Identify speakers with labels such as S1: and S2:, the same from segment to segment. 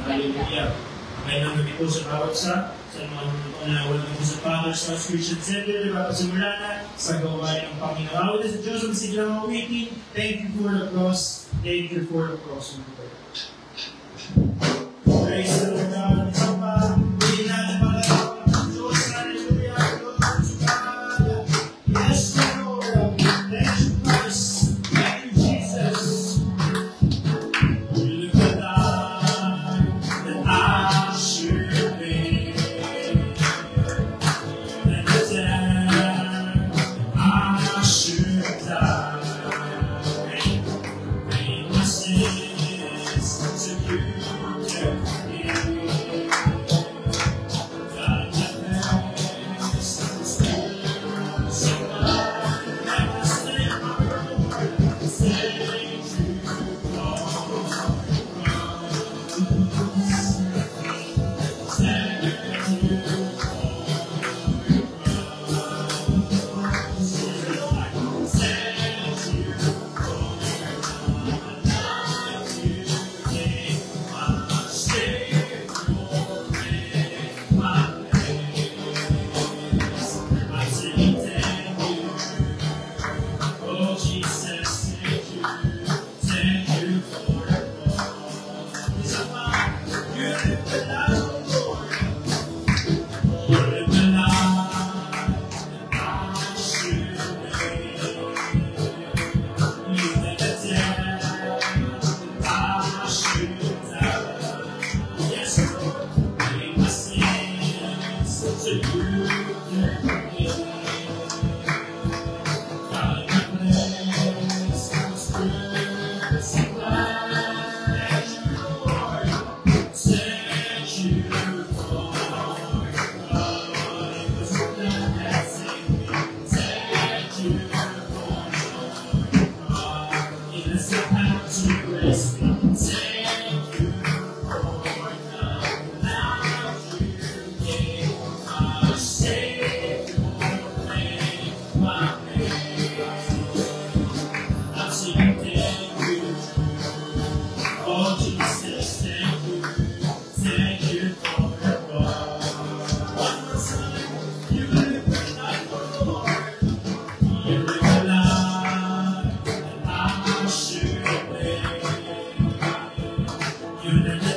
S1: Hallelujah. Ngayon namin po sa bawat sa mga wala po sa Father, Son, Christian Center, diba? Pasimula na sa gawain ng Panginoon. Awal na sa Diyos, ang sigla mga waiting. Thank you for the cross. Thank you for the cross. Praise the Lord God. Isang pa, hindi natin pala ang Diyos. Hallelujah. Yes, Lord. Thank you, Christ. Thank you, Jesus.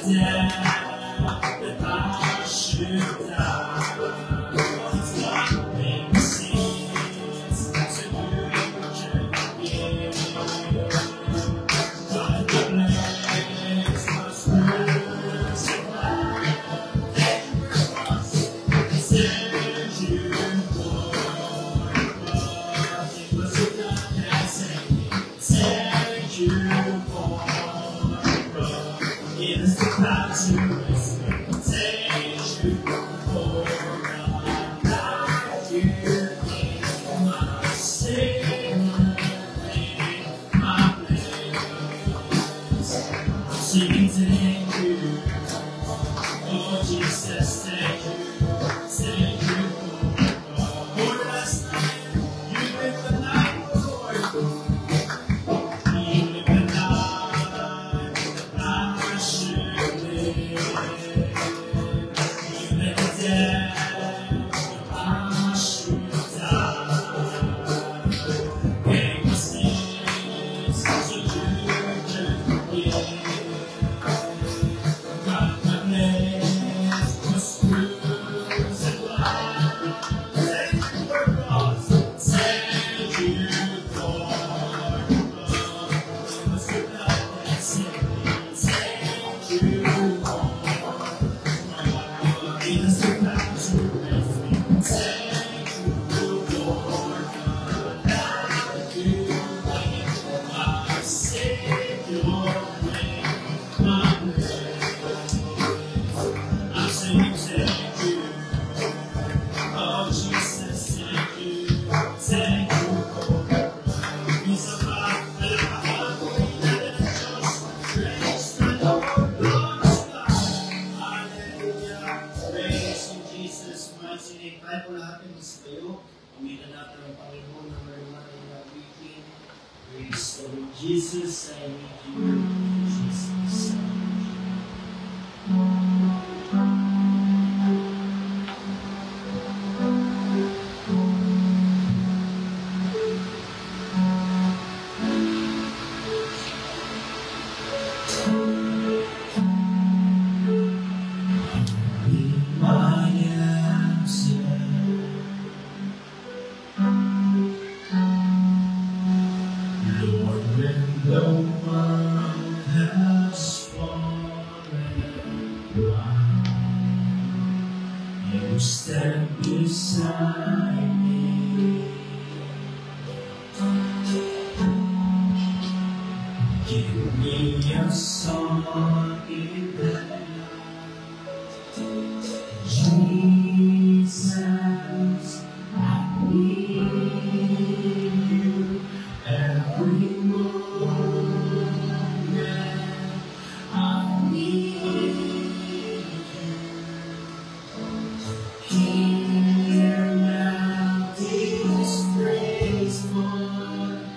S2: Yeah.
S1: kayo. Pamitan natin ang Panginoon na mariman ang nag-weekend. Praise the Lord Jesus. I need you, Jesus. Stand beside me. Give me a song in the night. Jesus, I need you every moment. I need Hear now this praiseful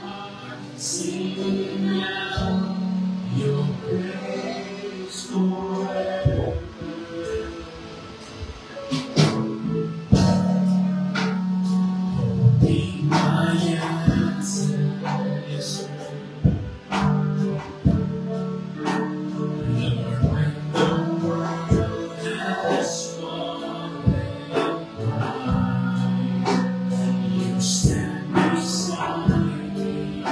S1: heart, sing now your praise forever. Be my answer, yes, sir. Lord, when the world has stand beside me.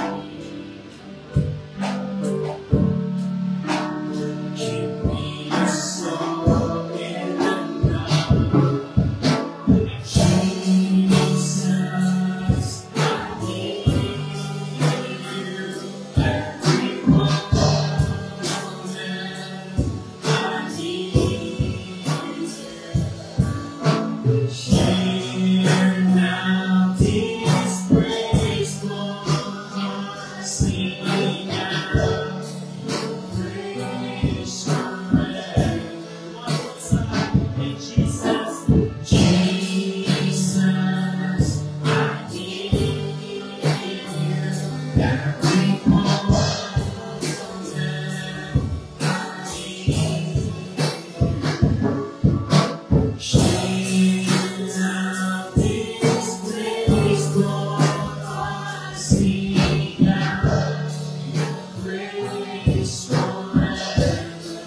S1: Give me a song in the night. Jesus, I need you every moment. I need you. Hear now this praiseful heart, sing out praise forever. One more time. Hey, Jesus, Jesus, I need you every moment. I need you. Sing out your praise forever.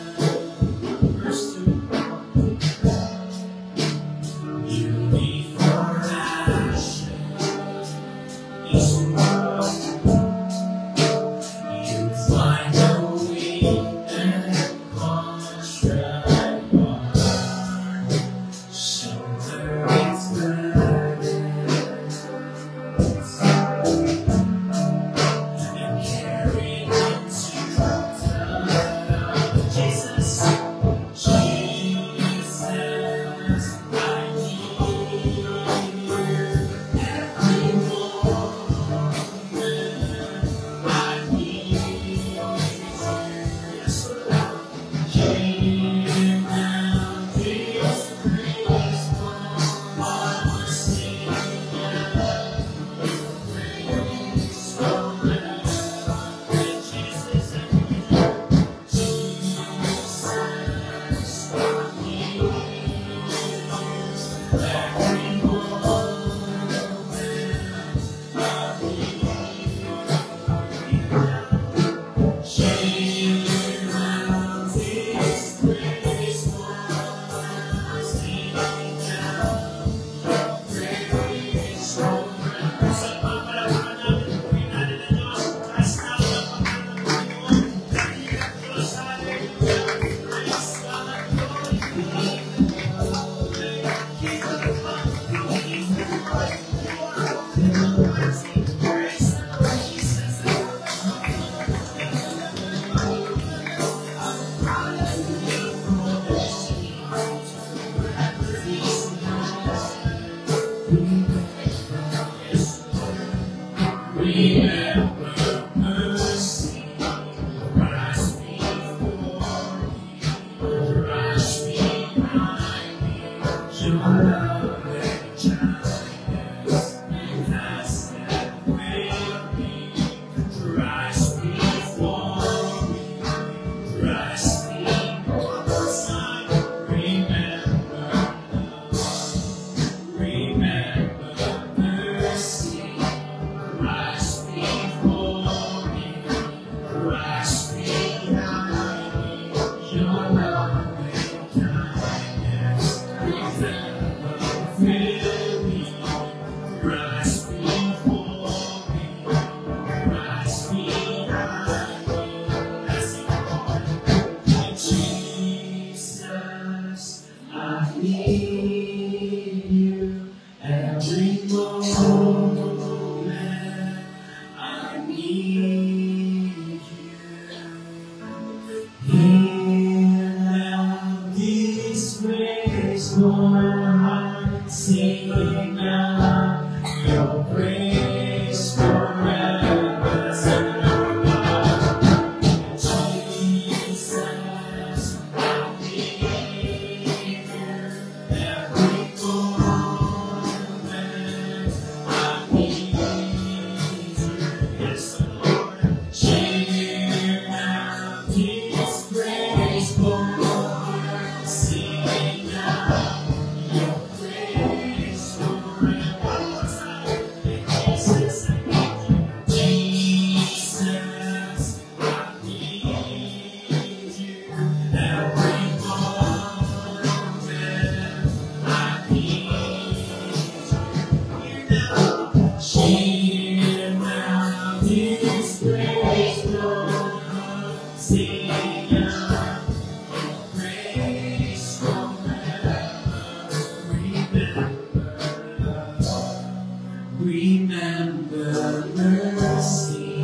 S1: Remember mercy,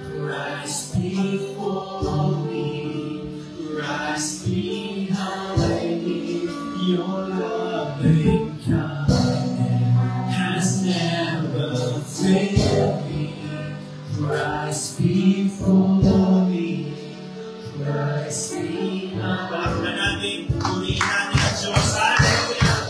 S1: Christ before me, Christ behind me, your loving kindness has never failed me, Christ before me, Christ behind me. Pakinggan natin, purihin natin ang Diyos. Hallelujah!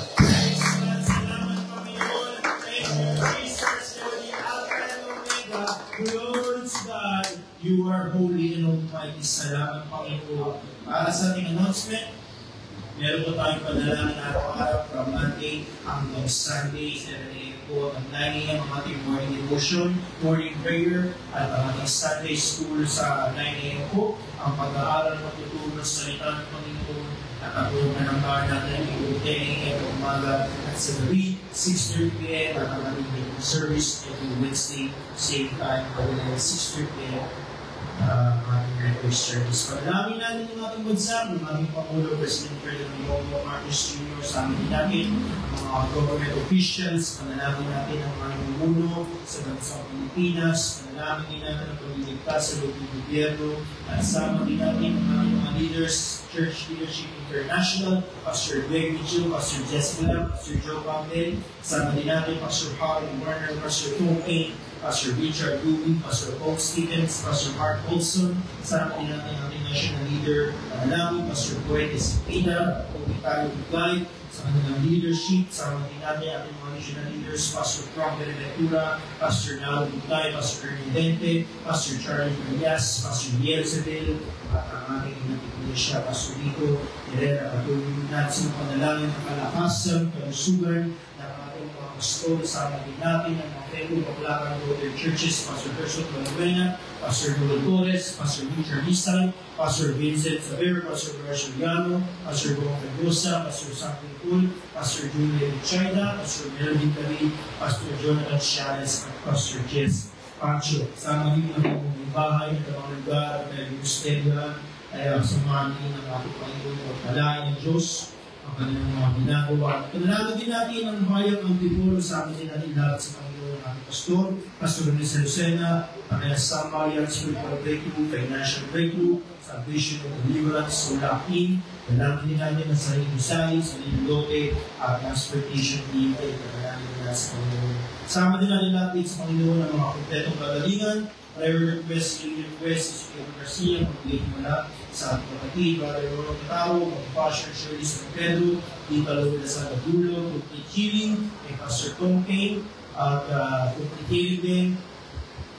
S1: Salamat, Panginoon. Thank you, Jesus. You're the Alpha and Omega. Glory to God. You are holy and almighty. Salamat, Panginoon. Para sa ating announcement, meron po tayong panalangin araw-araw from Monday hanggang Sunday, 7 a.m. po at 9 a.m. ang ating morning devotion, morning prayer, at ang ating Sunday school sa 9 a.m. po. Ang pag-aaral ng tutulong sa salita ng Panginoon at ang tulungan ng bahan natin ay 10 a.m. umaga at sa gabi, 6:30 p.m. at ang ating service every Wednesday, same time, 6:30 p.m. Ating regular service. Panalangin natin yung ating bansa, ng ating Pangulo, President Ferdinand Bongbong Marcos Jr., sa amin natin, mga government officials, panalangin natin ang mga namumuno sa bansang Pilipinas, panalangin din natin ang pagliligtas sa loob ng gobyerno, at sama din natin ang ating mga leaders, Church Leadership International, Pastor Greg Mitchell, Pastor Jessica, Pastor Joe Campbell, sama din natin Pastor Howard Warner, Pastor Tom Payne, Pastor Richard Ruby, Pastor Paul Stevens, Pastor Mark Olson, sama din natin ang ating national leader, Panalangin, Pastor Boyd Espina, Pagkitalo Bugay, sa kanilang leadership, sama din natin ang ating mga national leaders, Pastor Frank Ventura, Pastor Nalo Bugay, Pastor Ernie Dente, Pastor Charlie Marias, Pastor Yelzebel, at ang ating Iglesia, Pastor Rico Herrera, at tuloy natin sa panalangin ng kalakasan, kalusugan, ng ating mga pastor, sama din natin ang mga Pedro Baclacan Brother Churches, Pastor Gerson Valenzuela, Pastor Noel Torres, Pastor Richard Rizal, Pastor Vincent Saber, Pastor Horacio Llano, Pastor Bong Pedrosa, Pastor Santo Pool, Pastor Julia China, Pastor Melvin David, Pastor Jonathan Chávez, at Pastor Jess Pancho. Sama din ang mga bahay at mga lugar at mga ministeryohan ay samahan din ng ating Panginoon at palain ng Diyos ang kanilang mga ginagawa. Panalangin din natin ang bayang ang tiburo sa amin din natin lahat sa Panginoon ng ating pastor, Pastor Rizal Lucena, ang kanyang Samarian spiritual breakthrough, financial breakthrough, salvation and deliverance, ulakin. Panalangin din natin ang sarili Misali, sarili Lote, at transportation team ay panalangin din natin sa Panginoon. Sama din natin natin sa Panginoon ang mga kompletong kagalingan. Prayer request, healing request, si Pedro Garcia, magbigay mula sa ating kapatid, Brother Ronald Tao, Pastor Shirley San Pedro, Tita Lola San Adulo, complete healing, kay Pastor Tom Payne, at complete healing din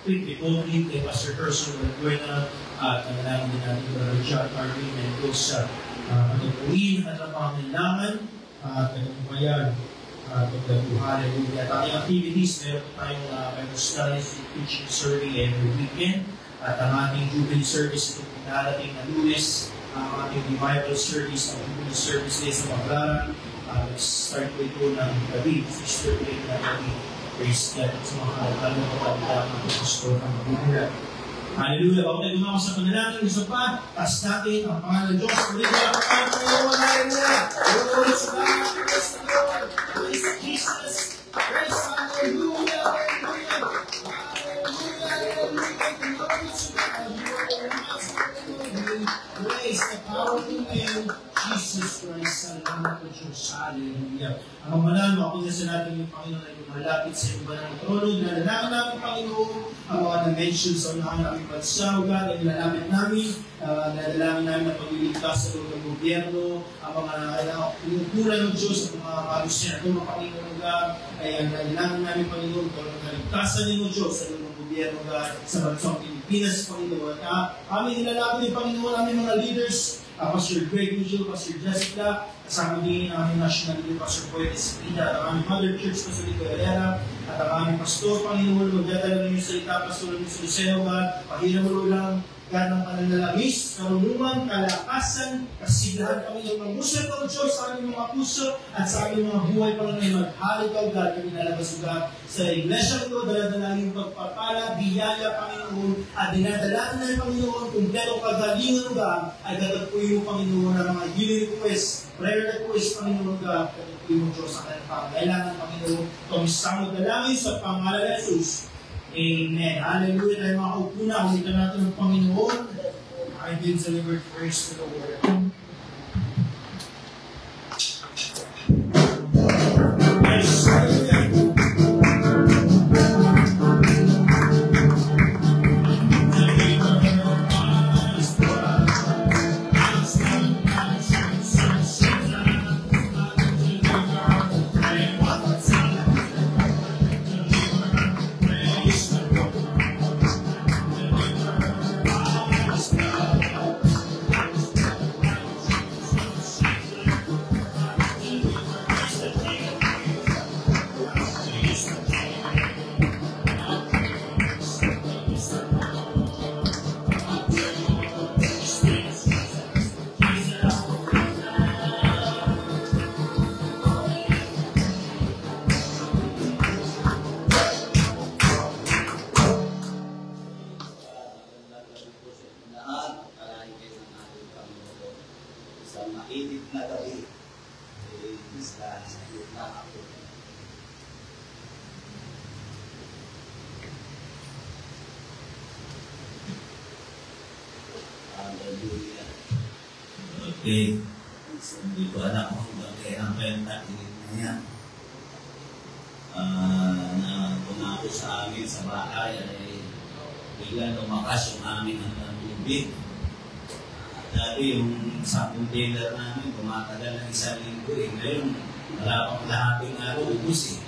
S1: quick recovery kay Pastor Person Valbuena at nanalangin din natin Brother John Carvin and those sa pagkakuhin at ang pangailangan at nagpapayan hallelujah. At ating activities, meron tayong Bible studies, teaching survey every weekend at ang ating Jubilee service itong pinarating na Lunes, ang ating revival service, ang Jubilee service day sa Paglaran. Start po ito ng gabi, 6:30 na gabi. Praise God sa mga kalong kapatid ng pastor ng Biblia. Hallelujah! Bago tayo gumawa sa panalangin, isa pa, taas natin ang pangalan ng Diyos. Hallelujah! Hallelujah! Glory to God! Praise the Lord! Praise Jesus! Praise Hallelujah! Hallelujah! Hallelujah! Glory to God! You are the master of the Lord. Praise the powerful name, Jesus Christ. Salamat po Diyos. Hallelujah! Ang manalo, ako na sa natin yung Panginoon ay lumalapit sa iba ng trono. Nilalangin namin Panginoon ang mga na-mention sa unahan ng bansa, God, ay nilalapit namin. Nilalangin namin na pagliligtas sa loob ng gobyerno, ang mga pinupura ng Diyos, ang mga palusin ng Panginoon, God, ay nilalangin namin Panginoon kung ang kaligtasan ninyo Diyos sa loob ng gobyerno, God, sa bansang Pilipinas, Panginoon. Amin nilalapit ng Panginoon, aming mga leaders, Pastor Greg Vigil, Pastor Jessica, kasama din ang aming national leader, Pastor Boyd Espina, at ang aming Mother Church, Pastor Rico Herrera, at ang aming pastor, Panginoon, magdadala ng iyong salita, Pastor Luis Lucero, God, pahiram mo lang, God, ng pananalangis, karunungan, kalakasan, kasilahan, Panginoon, ng musal ng Diyos sa aming mga puso at sa aming mga buhay, Panginoon, maghalik ka, God, kami nalabas, God, sa iglesia ko, daladalangin pagpapala, biyaya, Panginoon, at dinadalahan na, Panginoon, kung gano'ng kagalingan, God, ay tatagpuin mo, Panginoon, ng mga healing request, prayer request, Panginoon, God, tatagpuin mo, Diyos, sa kanyang pangailangan, Panginoon, itong isang dalangin sa pangalan ng Jesus. Amen. Hallelujah. Tayo mga kaupuna, ulitan natin ng Panginoon. I did deliver first to the Lord. Yes. Hallelujah.
S2: Okay, hindi ko alam kung bakit ang penta na yan. Kung ako sa amin sa bahay ay biglang lumakas yung aming tubig. Dati yung sa container namin kumatagal ng 1 linggo eh. Ngayon, wala pang lahating araw, ubus eh.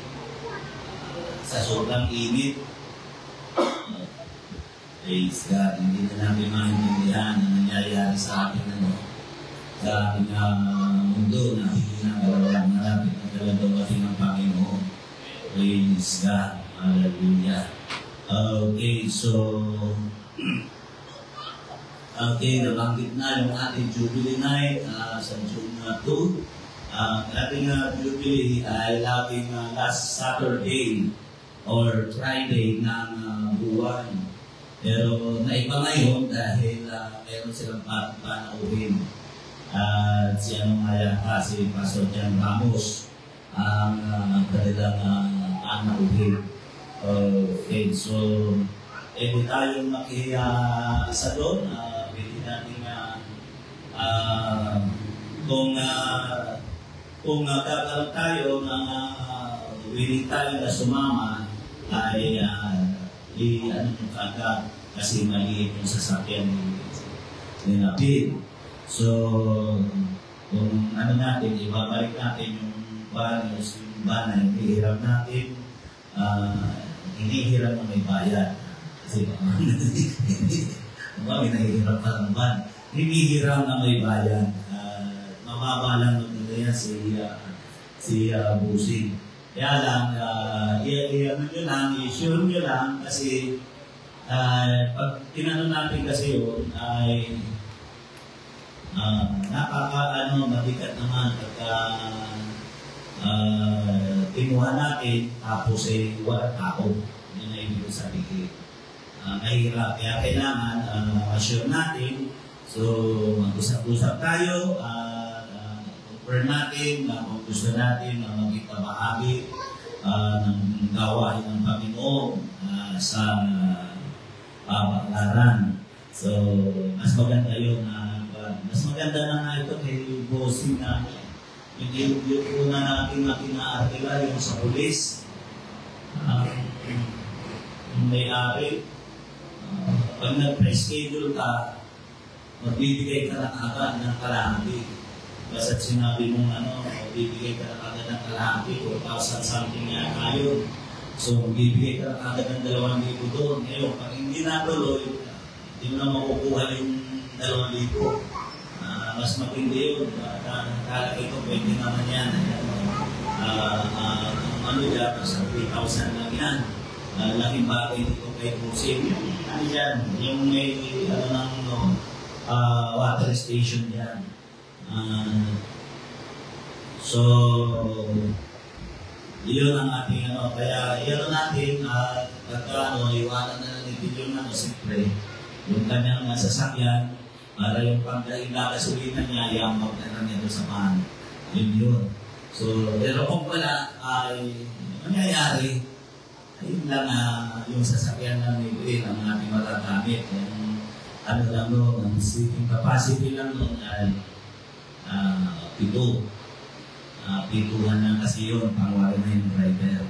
S2: Sa sobrang init. Praise God, hindi na namin maintindihan na nangyayari sa ating sa ating mundo na ginagawa malapit na dalawang ng Panginoon. Praise God. Hallelujah. Okay, so nabanggit na yung ating Jubilee Night sa June 2. Ating Jubilee ay laging last Saturday or Friday ng buwan. Pero naiba ngayon dahil meron silang panauhin. At siya nung si Pastor Jan Ramos ang kanilang anauhin. Okay, so hindi tayo makiisa doon. Pwede natin kung kakaroon tayo ng willing tayo na sumama ay ano yung kagad kasi maliit yung sasakyan ni Napid. So, kung ano natin, ibabalik natin yung values, yung banay, hinihiram natin, hinihiram na may bayad. Kasi kami nahihirap pa naman. Hinihiram na may bayan. Mababa lang nila yan si Busing. Kaya lang, i-sure nyo lang kasi pag tinanong natin kasi yun ay mabigat naman pagka kinuha natin tapos wala tao. Yun na ibig sabihin. Mahirap. Kaya kailangan assure natin. So, mag-usap-usap tayo. Confirm natin na kung gusto natin na maging kabahagi ng gawain ng Panginoon sa pamahalaan. So, mas maganda yun mas maganda na nga ito kay bossing na yung una natin na kinaartila yung sa pulis. Yung may-ari, pag nag-pre-schedule ka, magbibigay ka na agad ng kalahati. Basta't sinabi mong magbibigay ka na agad ng kalahati, 4,000 something nga kayo. So, magbibigay ka na agad ng 2,000 doon. Ngayon, pag hindi natuloy, hindi mo na makukuha yung 2,000. Mas matindi yun. Nakalagay ko, pwede naman yan. Sa 3,000 lang yan. Laking bagay dito kay Busing. Ano yan? Yung may water station yan. So, yun ang ating kaya yun natin pagka iwanan na ng ibilyon na siyempre yung kanyang sasakyan para yung pagdahilang gasolina niya yamag na niya doon sa pan. Yun. So, pero kung wala ay mangyayari ayun lang yung sasakyan ng ibil ang ating matagamit. Yung lang noon, ang sleeping capacity lang noon ay 7. Pituhan lang kasi yun, pangwari na yung driver.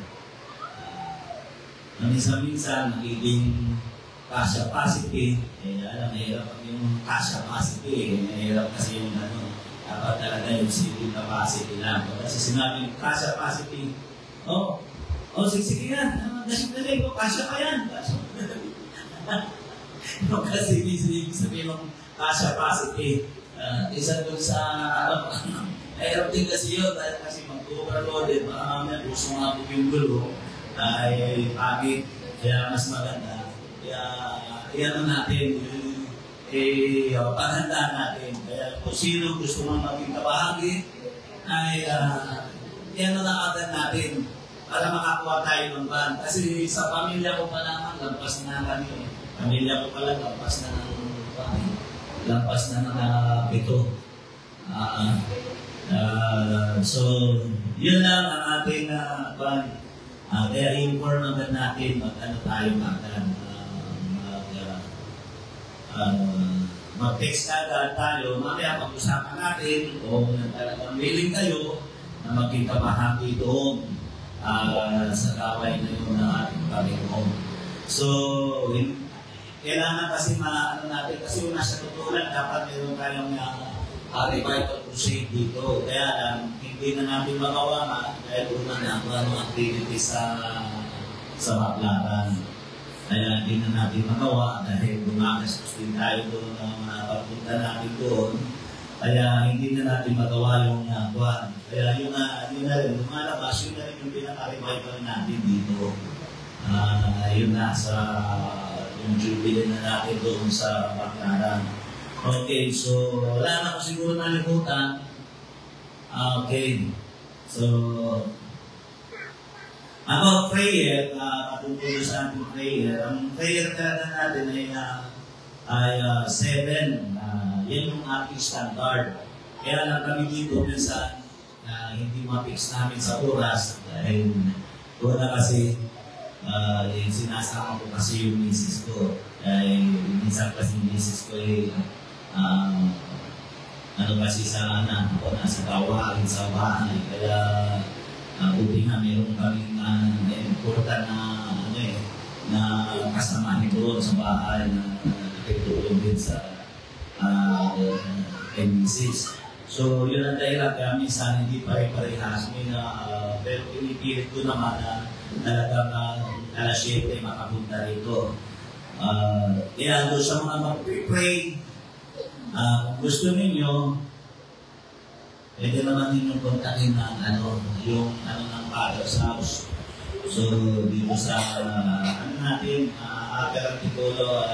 S2: Minsan-minsan, nagiging cash capacity, alam, nahirap yung cash capacity, nahirap kasi yung dapat talaga yung sleeping capacity lang. Kasi sinabi yung cash capacity, sige yan, nasimulay ko, kasya pa yan. Kasi ibig sabihin ng cash capacity, isa doon sa mahirap din kasi yun dahil kasi mag-overloaded marami gusto nga po yung gulo ay pagit kaya mas maganda kaya iyan natin paghandaan natin kaya kung sino gusto mang maging kabahagi ay iyan na agad natin para makakuha tayo ng ban kasi sa pamilya ko pa naman lampas na kami pamilya ko pala lampas na ng 7. So, yun lang ang ating kaya inform agad natin mag-ano tayo agad mag-text agad tayo mamaya pag-usapan natin kung talagang willing kayo na maging kabahagi doon sa gaway na yun ng ating Panginoon. So, kailangan kasi maano natin kasi yung nasa tutulan dapat meron tayong revival crusade dito. Kaya lang, hindi na natin magawa dahil una na ang activities sa Baclaran. Kaya hindi na natin magawa dahil gumagastos din tayo doon na pagpunta natin doon. Kaya hindi na natin magawa yung buwan. Kaya yun na rin, lumalabas, yun na rin yung pinaka-revival natin dito. Yun na sa yung jubilee na natin doon sa Baclaran. Okay, so wala na ko siguro nalimutan. Okay, so about prayer, patungkol sa ating prayer. Ang prayer talaga natin ay 7. Yan yung ating standard. Kaya lang kami dito minsan hindi ma-fix namin sa oras. Dahil doon na kasi sinasama ko kasi yung misis ko. Minsan kasi yung misis ko kasi sa ako nasa gawain sa bahay. Kaya buti nga meron kaming important na kasamahin doon sa bahay na nakitulong din sa misis. So yun ang dahilan kaya minsan hindi pare-parehas. Pero pinipilit ko naman na talagang alas 7 makapunta rito. Kaya doon sa mga mag-pray, kung gusto ninyo, pwede naman ninyong kontakin ng yung ng Father's House. So, dito sa natin, Upper Antipolo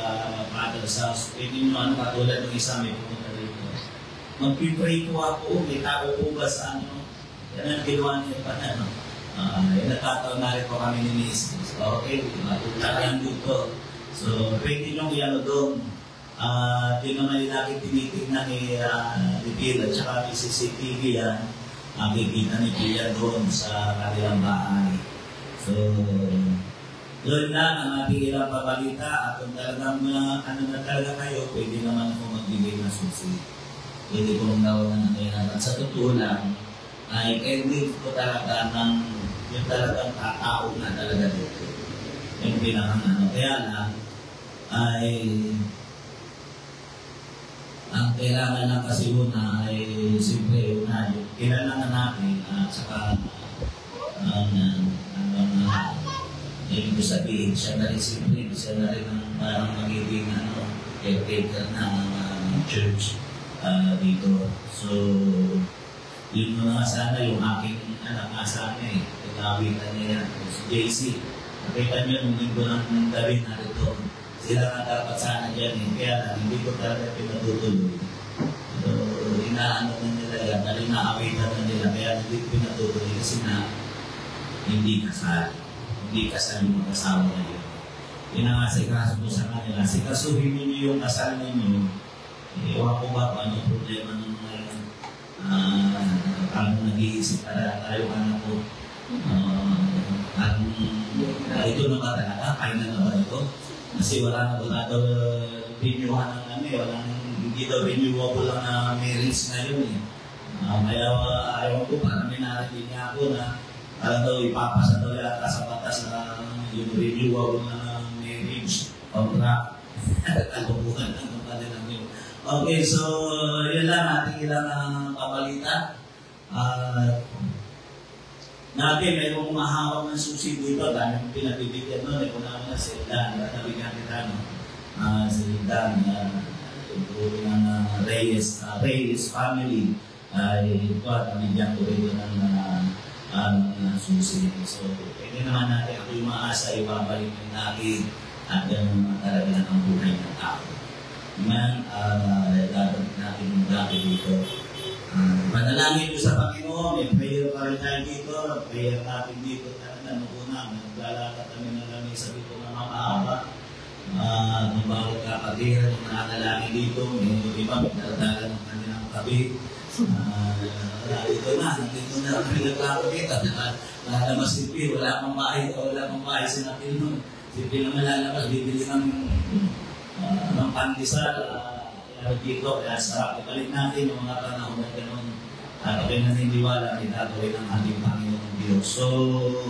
S2: Father's House, pwede nyo katulad ng isa may pumunta dito. Mag-pray po ako, may tao po ba sa yan ang ginawa niyo pa na, natataw na rin po kami ni Miss. So, okay, matuta lang dito. So, pwede nyo doon. Yun naman yung lagi tinitignan ni Bill at saka may CCTV yan. Makikita ni Bill doon sa kanilang bahay. So, doon lang ang ating ilang pabalita at kung talagang na talaga kayo, pwede naman ako magbigay ng susi. Pwede kong gawa ng kailangan. At sa totoo lang, ay ending ko talaga ng yung talagang katao na talaga dito. Yung pinakang kaya lang, ay ang kailangan lang kasi una ay siyempre una yung kailangan natin at saka ibig ko sabihin siya na rin siyempre siya na rin ang parang magiging caretaker ng church dito. So yun mo na sana yung aking anak nga sana tinawitan niya yan si JC. Nakita niyo nung linggo ng gabi na rito. Sila nga dapat sana dyan kaya lang hindi ko talaga pinatutuloy. So, inaano na nila yan, na-awitan na nila, kaya hindi ko pinatutuloy kasi na hindi kasal. Hindi kasal yung mag-asawa na yun. Pinangasikaso mo sa kanila, sikasuhin ninyo yung kasal ninyo, iwan ko ba kung ano problema ng mga yun. Paano nag-iisip para tayo anak ko. Ito na ba talaga? Kaya na ba ito? Kasi wala daw renewhan ng hindi daw renewable lang na marriage ngayon Kaya ayaw ko, parang minarating niya ako na parang daw ipapasa daw yata sa batas na yung renewable na marriage contract. Kalubuhan ng kanilang yun. Okay, so yun lang ating ilang kabalita. Natin, mayroong mahawak ng susi dito. Dahil pinabibigyan nun, kung naman na si Dan, nabigyan kita, si Dan, ng Reyes family, ay ito at nabigyan ko rin ng susi. So, pwede naman natin ako yung maasa, ibabalik natin at talaga ng ang buhay ng tao. Man, dadabit natin yung dati dito. Panalangin ko sa Panginoon, may prayer pa rin tayo dito, prayer natin dito talaga noong una, naglalakad kami ng lamig, sabi ko na mahaba. Nung bawat kapatiran, yung nanalangin dito, may iba, may daladala ng kanilang kabi. Ito na kami naglakad dito, lalabas si P, wala pang bahay sinapil nun. Si P naman lalabas, bibili ng pandesal, dito, kaya sa ibalik natin yung mga panahon na gano'n at ako'y naniniwala may gagawin ng ating Panginoong Diyos. So,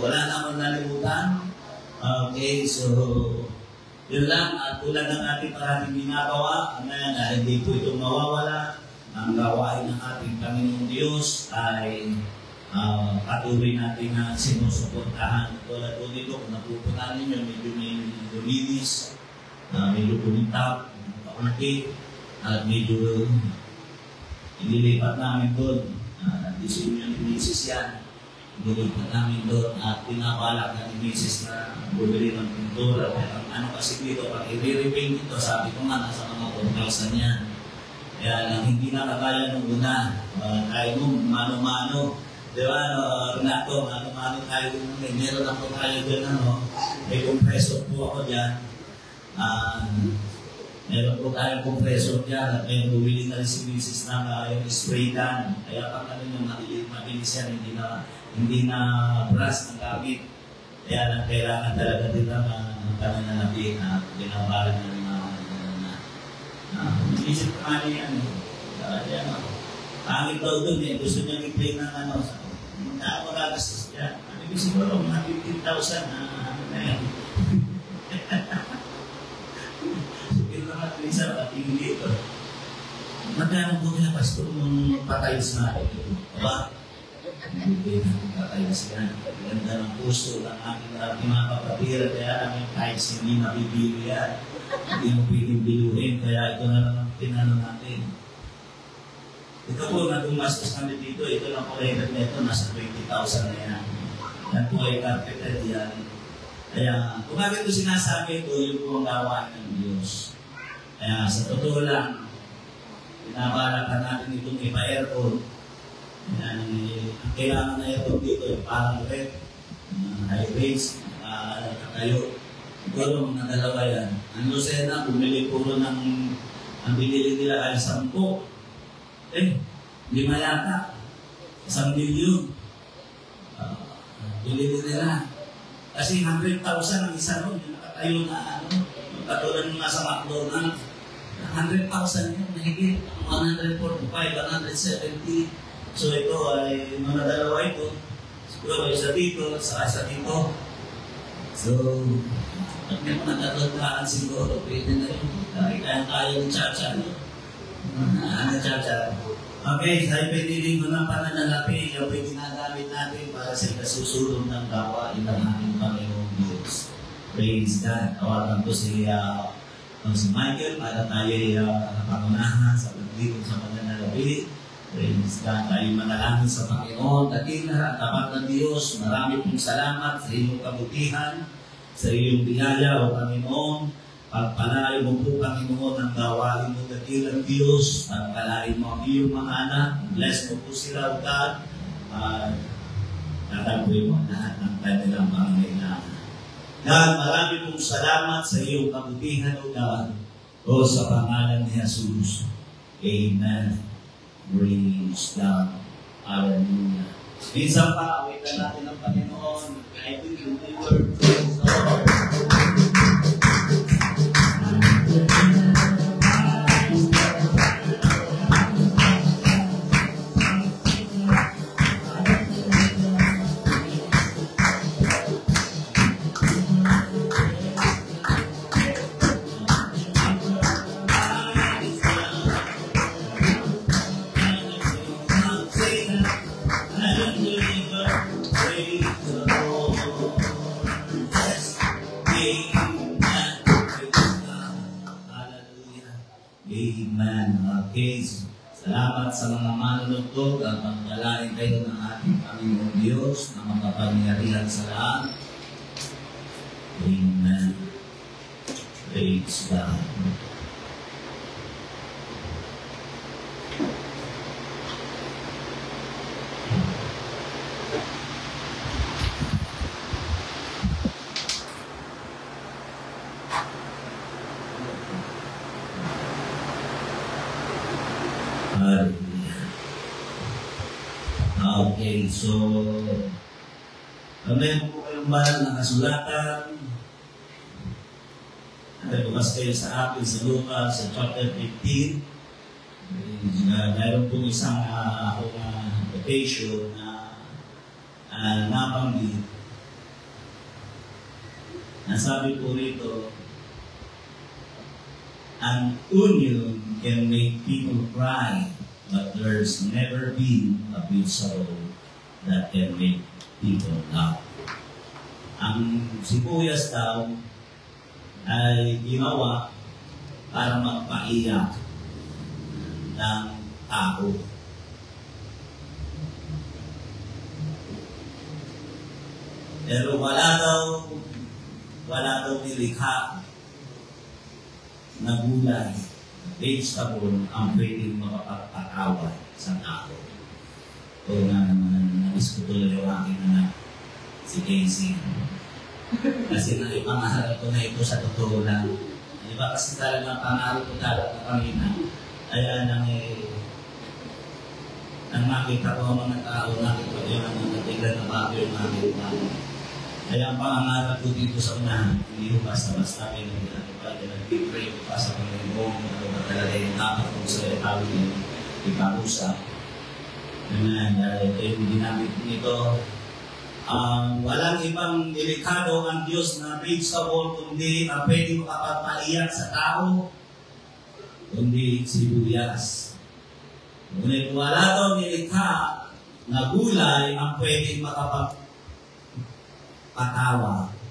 S2: wala na akong nalimutan. Okay, so, yun lang. At tulad ng ating maraming ginagawa, na hindi po itong mawawala. Ang gawain ng ating Panginoong Diyos ay patuloy natin na sinusuportahan. Tulad po dito, kung napupuntahan ninyo, medyo may luminis, medyo kumintap, kaunti, at medyo inilipat namin doon. Decision ni Mrs. yan. Inilipat namin doon at pinabalak na ni Mrs. na bumili ng pintura. Ano kasi dito, pag i-repaint ito, sabi ko nga, nasa mga 4,000 yan. Kaya lang, hindi na kagaya nung una. Tayo nung mano-mano. Di ba, Renato, mano-mano tayo. Meron ako tayo dyan, may compressor po ako dyan. Meron po tayong compressor dyan at may bumili na rin si Mrs. na yung spray gun. Kaya pag yung mabilis yan, hindi na brush ng gamit. Kaya lang kailangan talaga din na pananapin at binabalan na rin isip ka nga yan. Pangit daw doon gusto niya i-play ng magkagastos dyan. Ibig siguro mga 15,000 na yan. Minsan patingin dito. Magkano po kaya, Pastor, nung patayos na ito? Diba? Hindi natin patayos yan. Ganda ng puso ng aking mga kapatira. Kaya namin kahit hindi mabibili yan. Hindi mo pwedeng biluhin, kaya ito na lang ang pinano natin. Ito po, nag-umastos kami dito, ito lang po record nito, nasa 20,000 na yan. Yan po ay carpeted yan. Kaya, kung bakit ito sinasabi ito, yung po ang gawain ng Diyos. Kaya, sa totoo lang, pinabalakan natin itong ipa-aircon. Yan, ang kailangan na aircon dito, yung parang red, high base, katayo. Ito mga dalawa yan. Ang Lucena, bumili puro ng, ang binili nila ay 10. Lima yata. 1 milyon. Binili nila. Kasi 100,000 ang isa nun. Yung nakatayo na ano. Yung katulad nung nasa McDonald's. 100,000 yun. Mahigit. 145, 170. So ito ay mga dalawa ito. Siguro isa dito, saka isa dito. So, at may mga tatandaan siguro, pwede na yun. Kaya ng Chacha. Chacha. Okay, tayo pwede ko ng pananalapi. Yung pwede ginagamit natin para sa ikasusulong ng gawain ng ating Panginoong Diyos. Praise God. Tawagan ko si Michael para tayo pangunahan sa pagdito sa pananalapi. Praise God. Tayo manalangin sa Panginoon. Dakila at tapat ng Diyos. Marami pong salamat sa iyong kabutihan, sa iyong biyaya o Panginoon. Pagpalain mo po, Panginoon, ang gawain mo dakilang Diyos. Pagpalain mo ang iyong mga anak. Bless mo po sila, God. Tatagoy mo lahat ng kanilang pangangailangan. God, marami pong salamat sa iyong kabutihan, O God. O sa pangalan ni Jesus. Amen. Praise God. Hallelujah. Minsan pa, awitan natin ang Panginoon. I think you will praise the Lord. Salamat sa mga manunugtog at pagdalain kayo ng ating Panginoong Diyos na makapangyarihan sa lahat. Amen. Praise God. Okay, so meron po kayong banal na kasulatan. Bukas kayo sa akin sa Lucas, sa chapter 15. Meron po isang quotation na nabanggit. Nasabi po rito, an union can make people cry, but there's never been a big sorrow that can make people laugh. Ang sibuyas daw ay ginawa para magpaiyak ng tao. Pero wala daw nilikha na gulay, vegetable ang pwedeng makapagpatawa sa tao. O nga naman, nais ko tuloy yung aking anak, si Casey. Kasi naipangarap ko na ito sa totoo lang. Di ba kasi talagang pangarap ko talaga kanina. Kaya nang makita ko ang mga tao, nakita ko yung mga natiglan na bago yung mga bago. Kaya ang pangarap ko dito sa unahan, hindi ko basta-basta nag-pray ko pa sa Panginoon, ano ba talaga yung dapat kong sa tawag yung iparusa. Dahil ito yung ginamit nito. Walang ibang delikado ang Diyos na vegetable kundi ang pwede makapagpaiyak sa tao, kundi sibuyas. Ngunit wala daw nilikha na gulay ang pwede makapagpatawa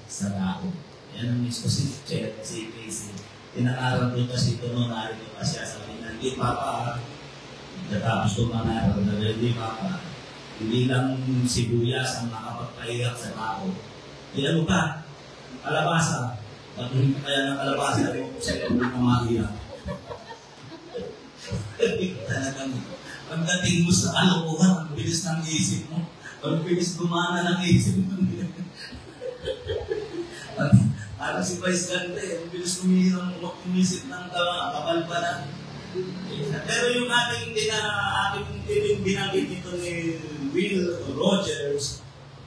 S2: sa tao. Yan ang mismo si Casey. Tinangaral ko kasi ito noon, narito pa siya. Sabi niya, hindi papa, natapos ko mangaral, hindi papa. Hindi lang sibuyas ang nakapagpaiyak sa tao. Kaya ano pa? Kalabasa. Patuloy pa kaya ng kalabasa, sa ito na maiyak. Talagang, pagdating mo sa kalokohan, ang bilis ng isip mo. Ang bilis gumana ng isip mo. Parang si Vice Ganda, ang bilis umisip ng kapalpalan. Pero yung ating binanggit nito ni Will Rogers,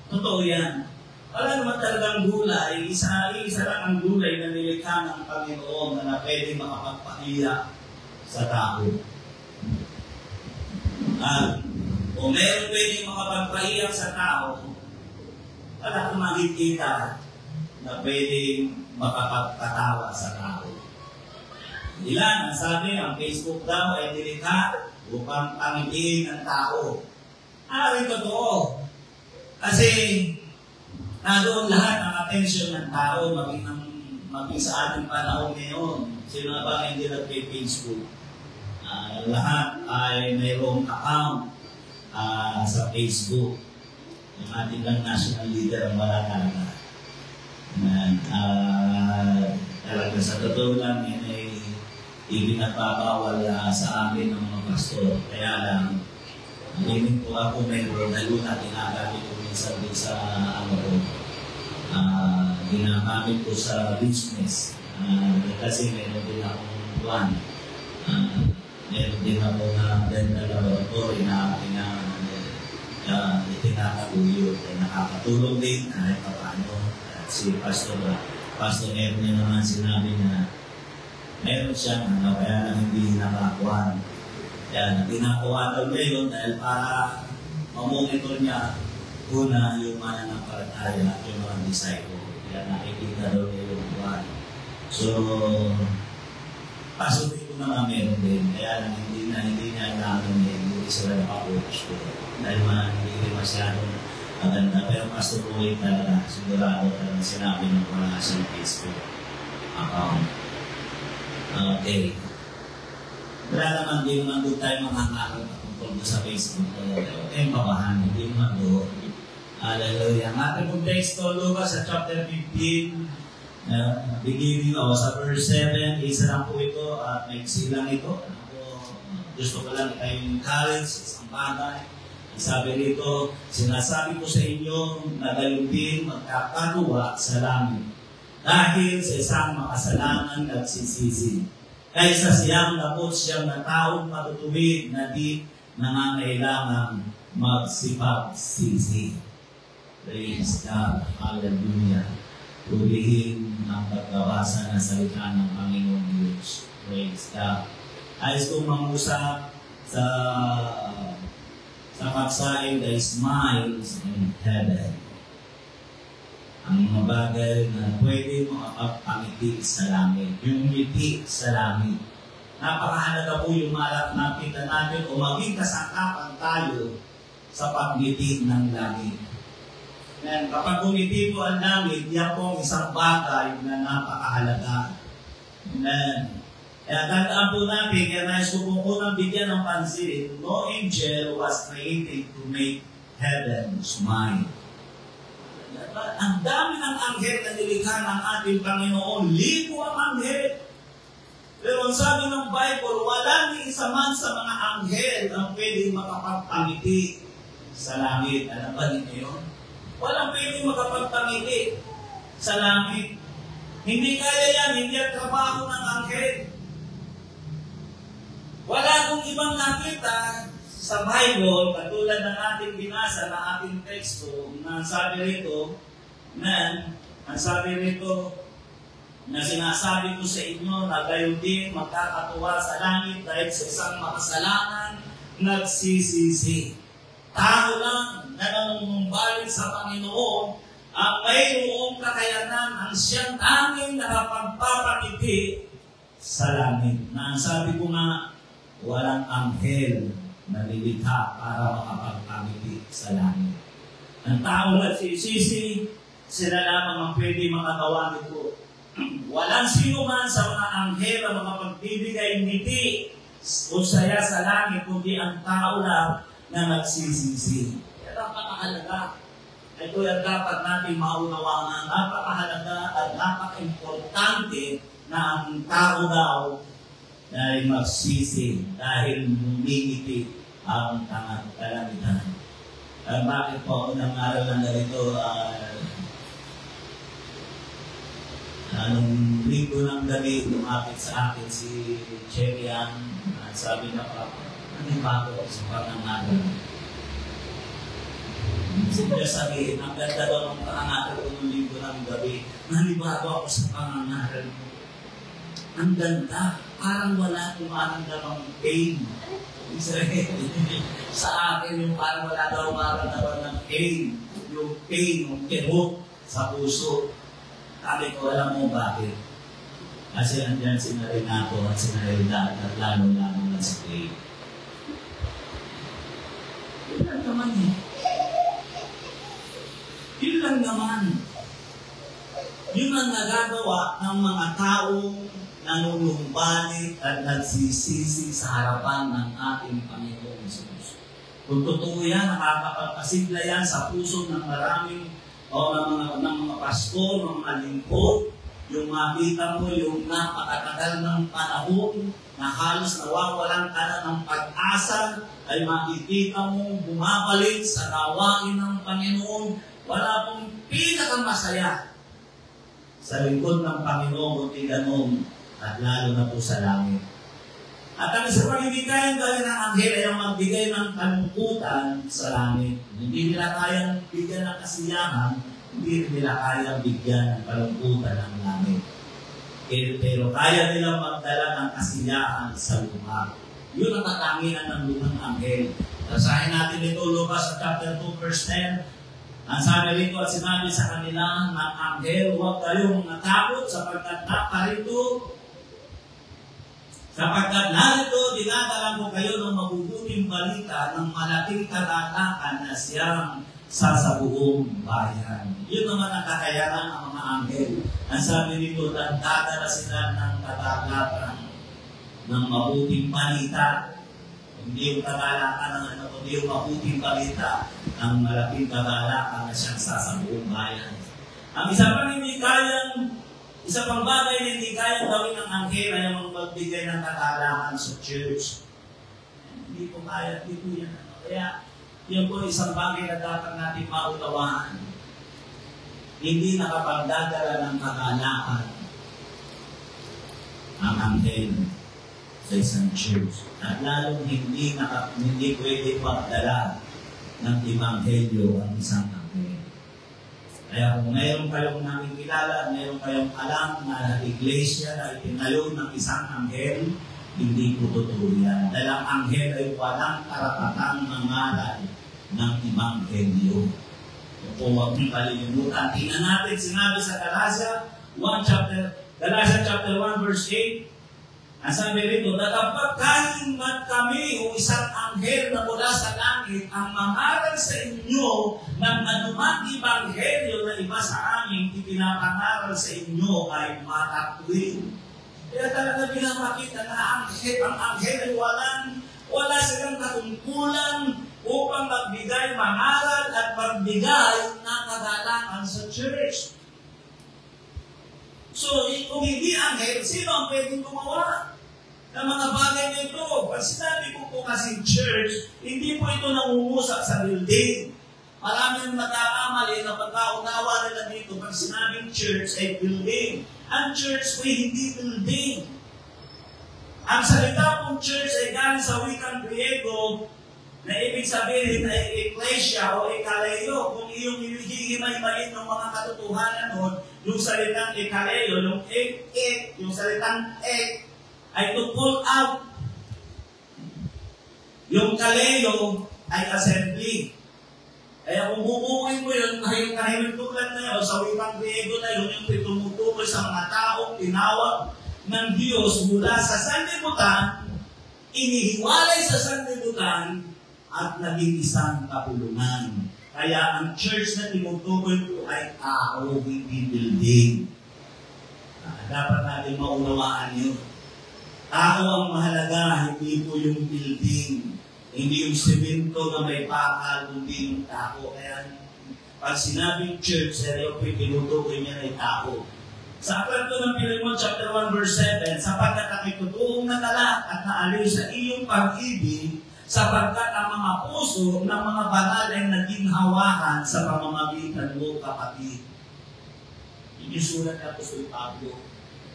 S2: totoo yan. Wala naman talagang gulay, isa lang ang gulay na nilikha ng Panginoon na pwede makapagpaiyak sa tao. Kung meron pwede makapagpaiyak sa tao, wala kang makikita na pwede makapagpatawa sa tao. Ilan, ang sabi, ang Facebook daw ay nilikha upang pangitiin ng tao. Rin totoo. Kasi nadoon lahat ang atensyon ng tao, maging sa ating panahon ngayon. Sino nga ba hindi nag-Facebook? Lahat ay mayroong account sa Facebook. Yung ating lang national leader ang wala talaga. Talaga sa totoo lang, yun ay ibinagpapawal sa amin ng mga pastor. Kaya lang, hindi ko ako mayroon, lalo na ginagamit ko minsan din sa ginagamit ko sa business. Kasi mayroon din akong buwan. Meron din ako na dental laboratory na itinataguyod. Nakakatulong din kahit paano. Si Pastor Ernie naman sinabi na meron siyang kaya lang hindi nakakuhan. Kaya tinakuha daw niya yun dahil para mamonitor niya una yung mananampalataya at yung mga disciple. Kaya nakikita daw niya yung buwan. So, pasutin ko naman meron din. Kaya lang hindi niya namin hindi sila nakapush ko. Dahil hindi masyadong maganda. Pero pasutuloy talaga. Sigurado talaga sinabi ng wala sa Facebook account. Okay. Wala naman, di naman doon tayo mangangaral tungkol sa Facebook. Yung pabahan, hindi naman doon. Hallelujah. Ang ating pong teksto, Lucas sa chapter 15, beginning sa verse 7, isa lang po ito at may silang ito. Gusto ko lang tayong encourage sa isang bagay. Sabi rito, sinasabi ko sa inyo na gayon din magkakaluwa sa langit. Dahil sa isang makasalanan nagsisisi. Kaysa siyang napot siyang na taong matutuwid na di nangangailangan magsipagsisi. Praise God. Hallelujah. Tulihin ang pagkawasa ng salita ng Panginoon Diyos. Praise God. Ayos kong mangusap sa pagsaing the smiles in heaven. Ang mga bagay na pwede makapagpangiti sa langit. Yung ngiti sa langit. Napakahalaga po yung malapitan natin o maging kasangkapan tayo sa pagngiti ng langit. And kapag kumiti po ang langit, yan po isang bagay na napakahalaga. And kaya tandaan po natin, kaya nais ko po unang bigyan ng pansin, no angel was created to make heaven smile. Ang dami ng anghel na nilikha ng ating Panginoon. Libo ang anghel. Pero ang sabi ng Bible, wala ni isa man sa mga anghel ang pwedeng makapagpangiti sa langit. Alam ba ninyo yun? Walang pwedeng makapagpangiti sa langit. Hindi kaya yan, hindi ang trabaho ng anghel. Wala kong ibang nakita sa Bible, katulad ng ating binasa na ating teksto, na sabi rito, na sinasabi ko sa inyo na gayon din magkakatuwa sa langit dahil sa isang makasalanan nagsisisi. Tao lang na nanunumbalit sa Panginoon ang mayroong kakayanan ang siyang tanging nakapagpapangiti sa langit. Na ang sabi ko nga, walang anghel na nilikha para makapagpangiti sa langit. Ang tao nagsisisi, sila lamang ang pwede makagawa nito. Walang sino man sa mga anghel ang makapagbibigay ngiti o saya sa langit, kundi ang tao lang na nagsisisi. Kaya napakahalaga. Ito yung dapat natin maunawaan. Napakahalaga at napaka-importante na ang tao daw ay magsisi dahil lumingiti ang kalangitan. Bakit po ako nangaral na narito? Nung linggo ng gabi, lumapit sa akin si Cherian. Sabi na pa, nanibago ako sa pangangaral. Siya sabihin, ang ganda daw ng pangangaral ko nung linggo ng gabi. Nanibago ako sa pangangaral mo. Ang ganda. Parang wala kumaramdamang pain. Sa akin, yung parang wala daw maramdaman ng pain. Yung pain, yung kirot sa puso. Sabi ko, alam mo bakit? Kasi andyan si Renato at si Narelda at lalo-lalo na si Kay. Yun lang naman eh. Yun lang naman. Yun ang nagagawa ng mga taong nanunumbalit at nagsisisi sa harapan ng ating Panginoong Jesus. Kung totoo yan, nakakapagpasigla yan sa puso ng maraming ng mga pastor, ng mga lingkod, yung makita mo yung napakatagal ng panahon na halos nawawalan ka na ng pag-asa, ay makikita mo bumabalik sa gawain ng Panginoon. Wala pong pinakamasaya sa lingkod ng Panginoon, kundi ganun, at lalo na po sa langit. At ang isa pang hindi kayang gawin ng anghel ay ang magbigay ng kalungkutan sa langit. Hindi nila kayang bigyan ng kasiyahan, hindi nila kayang bigyan ng kalungkutan ng langit. Pero kaya nilang magdala ng kasiyahan sa lupa. Yun ang katangian ng lumang anghel. Basahin natin ito, Lucas chapter 2 verse 10. Ang sabi rito at sinabi sa kanila ng anghel, huwag kayong natakot sapagkat narito, dinadala ko kayo ng mabubuting balita ng malaking kagalakan na siyang sa buong bayan. Yun naman ang kakayanan ng mga anghel. Ang sabi nito, nagdadala sila ng kagalakan ng mabuting balita. Hindi yung kagalakan ng kundi yung mabuting balita ng malaking kagalakan na siyang sa buong bayan. Ang isa pang bagay na hindi kayang gawin ng anghel ay ang magbigay ng kagalakan sa church. Hindi po kaya, hindi po yan. Kaya, yun po isang bagay na dapat natin maunawaan. Hindi nakapagdadala ng kagalakan ang anghel sa isang church. At lalong hindi pwede magdala ng ebanghelyo ang isang anghel. Kaya kung mayroon kayong nakikilala, mayroon kayong alam na iglesia na itinayo ng isang anghel, hindi po totoo yan. Dahil ang anghel ay walang karapatang mangaral ng ebanghelyo. Kung huwag niyong kalilimutan, tingnan natin sinabi sa Galatia chapter 1 verse 8. Ang sabi rito, datapagkain man kami o isang anghel na mula sa langit ang mangaral sa inyo ng anumang ebanghelyo na iba sa amin ipinapangaral sa inyo ay matakwil. Kaya talaga pinapakita na ang anghel ay wala silang katungkulan upang magbigay mangaral at magbigay ng kagalakan sa church. So, kung hindi anghel, sino ang pwedeng gumawa ng mga bagay nito? Pag sinabi ko po kasi church, hindi po ito nangungusap sa building. Maraming nagkakamali na pagkaunawa nila dito, pag sinabing church ay building. Ang church po hindi building. Ang salita pong church ay galing sa wikang Griego na ibig sabihin ay ecclesia o ekaleo. Kung iyong hihimay-mayin ng mga katotohanan nun, yung salitang ekaleo, yung salitang ay to pull out. Yung kaleo ay assembly. Kaya kung bubukuin mo yun, kahimitulan na yun, sa wikang Griego na yun, yung tumutukoy sa mga taong tinawag ng Diyos mula sa sanlibutan, inihiwalay sa sanlibutan, at naging isang kapulungan. Kaya ang church na tinutukoy po ay tao, hindi building. Dapat natin maunawaan yun. Tao ang mahalaga, hindi po yung building. Hindi yung semento na may pakal, kundi yung tao. Kaya pag sinabing church, seryo po yung tinutukoy niya ay tao. Sa aklat ng Philemon chapter 1 verse 7, sapagkat ako'y totoong natalak at naaliw sa iyong pag-ibig, sapagkat ang mga puso ng mga banal ay naging hawakan sa pamamagitan mo, kapatid. Yun yung sulat ng Apostol Pablo.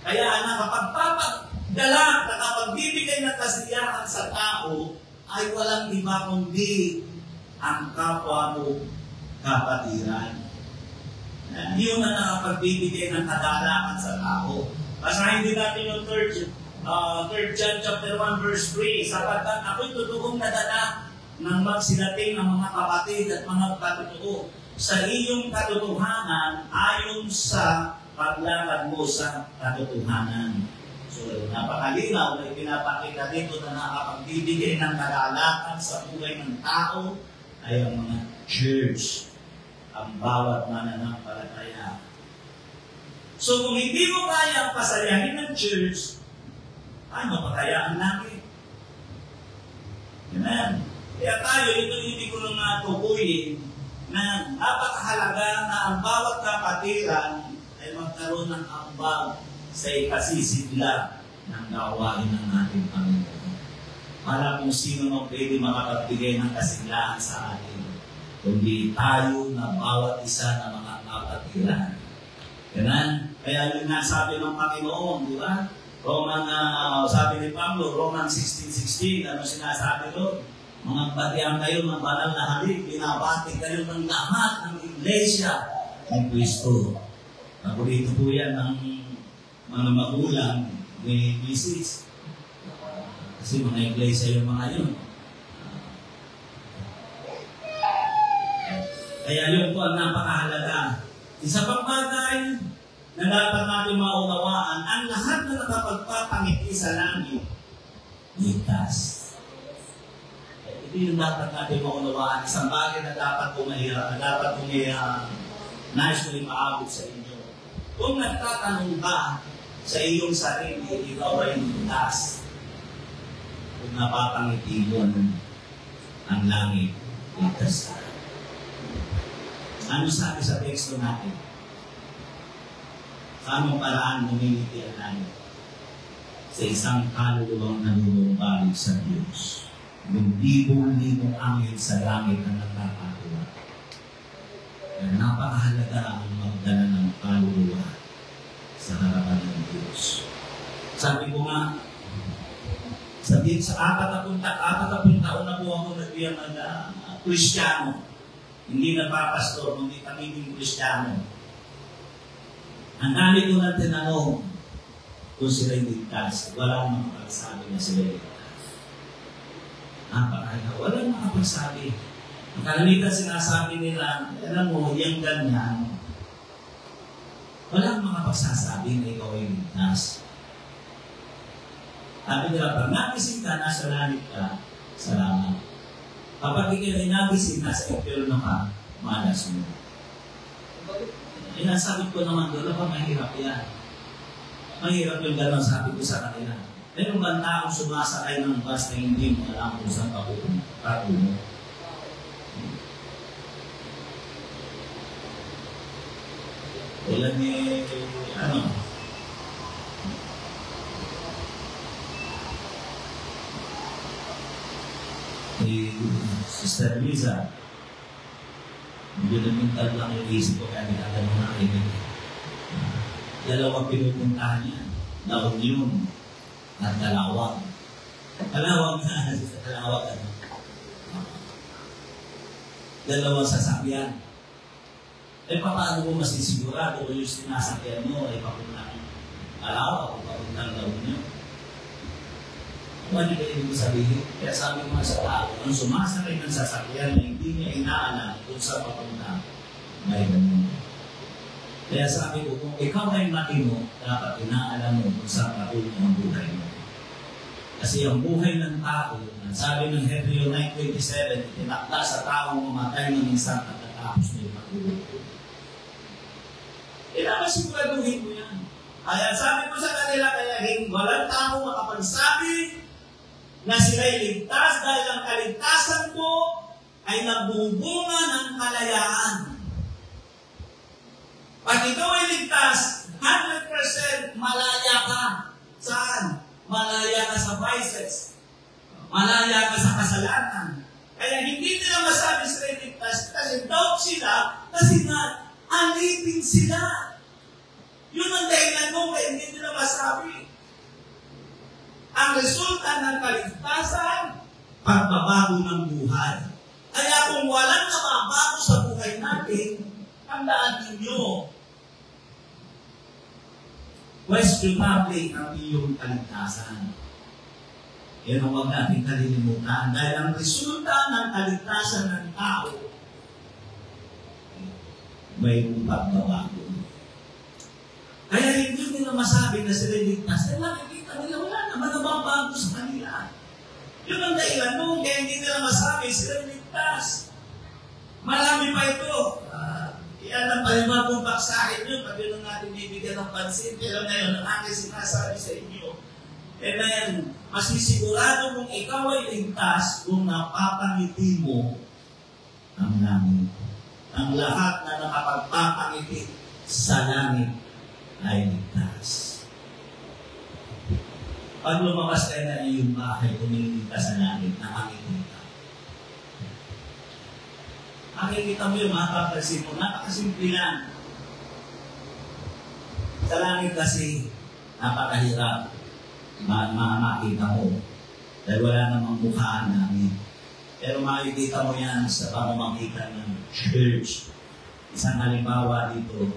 S2: Kaya kapag papagdala, nakapagbibigay ng kasiyahan sa tao, ay walang iba kundi ang kapwa mo kapatiran. Yun na nakapagbibigay ng kadalakan sa tao. Basahin din natin yung 3 John chapter 1 verse 3, sapagkat ako'y totoong nadala ng magsilating ng mga kapatid at mga katutuo sa iyong katotohanan ayon sa paglakad mo sa katotohanan. So, napakalinaw na ipinapakita dito na nakapagbibigay ng kadalakan sa buhay ng tao ay ang mga church, ang bawat mananampalataya. So, kung hindi mo kaya pasayahin ng church, ano pa kaya ang langit? Amen. Kaya tayo, ito hindi ko nang tukuyin na napakahalaga na ang bawat kapatiran ay magkaroon ng ambag sa ikasisigla ng gawain ng ating Panginoon. Para kung sino nang pwede makapagbigay ng kasiglahan sa atin, kundi tayo na bawat isa na mga kapatiran. Ganun? Kaya yun nga sabi ng Panginoon, di ba? Sabi ni Pablo, Romans 16:16, ano sinasabi doon? Mga batihan kayo ng banal na halik, binabati kayo ng lahat ng iglesia ng Kristo. Paborito po yan ng mga magulang ni Mrs. Kasi mga iglesia yung mga yun. Kaya yun po ang napakahalaga. Isa pang bagay na dapat natin maunawaan, ang lahat na nakapagpapangiti sa langit, ligtas. Ito yung dapat natin maunawaan. Isang bagay na dapat nais ko maabot sa inyo. Kung nagtatanong ba sa iyong sarili, ikaw ay ligtas. Kung napapangiti mo ang langit, ligtas ka. Ano sabi sa teksto natin? Sa anong paraan namimiti ang langit? Sa isang kaluluwang nanunumbalig sa Diyos. Yung libong-libong angel sa langit na nagkakatuwa. Napakahalaga ang magdala ng kaluluwa sa harapan ng Diyos. Sabi ko nga, sa 40 taon na po ako nagbiyan ng Kristiyano. Hindi nagpapastor, hindi pamiging Kristiyano. Ang dami ko na tinanong kung sila'y ligtas. Walang makapagsabi na sila'y ligtas. Napakahalaga. Walang makapagsabi. Ang kalamitan sinasabi nila, alam mo, yung ganyan, walang makapagsasabi na ikaw ay ligtas. Sabi nila, pag nagising ka, nasa langit ka, salamat. Kapag ikaw ay nagising, nasa impyerno ka, malas mo. Inasabi ko naman doon, mahirap yan. Mahirap yung gano'n, sabi ko sa kanila. Meron ba taong sumasakay ng bus na hindi mo alam kung saan patungo? Wala ni, Sister Liza, medyo namintal lang yung isip ko kaya nagkagano na kayo. Dalawang pinupuntahan niya. La Union at Dalawang. Dalawang dalawang sasakyan. Paano mo masisigurado kung yung sinasakyan mo ay papuntang Dalawang o papuntang La Union? Ano ba ibig sabihin? Kaya sabi mo sa tao, ang sumasakay ng sasakyan na hindi niya inaalam kung sa papunta, may ganun. Kaya sabi ko, kung ikaw ay matino, dapat inaalam mo kung sa patungo ang buhay mo. Kasi ang buhay ng tao, sabi ng Hebreo 9:27, itinakda sa taong mamatay ng minsan at natapos na yung matulog. Dapat siguraduhin mo yan. Kaya sabi ko sa kanila, kaya walang tao makapagsabi na sila'y ligtas dahil ang kaligtasan ko ay nagbubunga ng kalayaan. Pag ikaw ay ligtas, 100% malaya ka. Saan? Malaya ka sa vices. Malaya ka sa kasalanan. Kaya hindi nila masabi sila'y ligtas kasi doubt sila kasi na alipin sila. Yun ang dahilan mo kaya hindi nila masabi. Ang resulta ng kaligtasan, pagbabago ng buhay. Kaya kung walang nababago sa buhay natin, tandaan ninyo, questionable ang iyong kaligtasan. Yan ang huwag natin kalilimutan. Dahil ang resulta ng kaligtasan ng tao, may pagbabago. Kaya hindi nila masabi na sila ligtas. Dahil nakikita nila, wala naman nababago sa kanila. Yun ang dahilan mo, kaya hindi nila masabi sila ligtas. Marami pa ito. Yan ang panibagong baksahin nyo, pag yun ang natin bibigyan ng pansin. Pero ngayon, ang aking sinasabi sa inyo, na yan, masisigurado mong ikaw ay ligtas kung napapangiti mo ang langit. Ang lahat na nakapagpapangiti sa langit ay ligtas. Pag lumabas kayo na iyong bahay, tumingin ka sa langit, nakangiti ka. Nakikita mo yung makapansin mo, napakasimple lang. Sa langit kasi, napakahirap makita mo. Dahil wala namang mukhaan namin. Pero makikita mo yan sa pamamagitan ng church. Isang halimbawa dito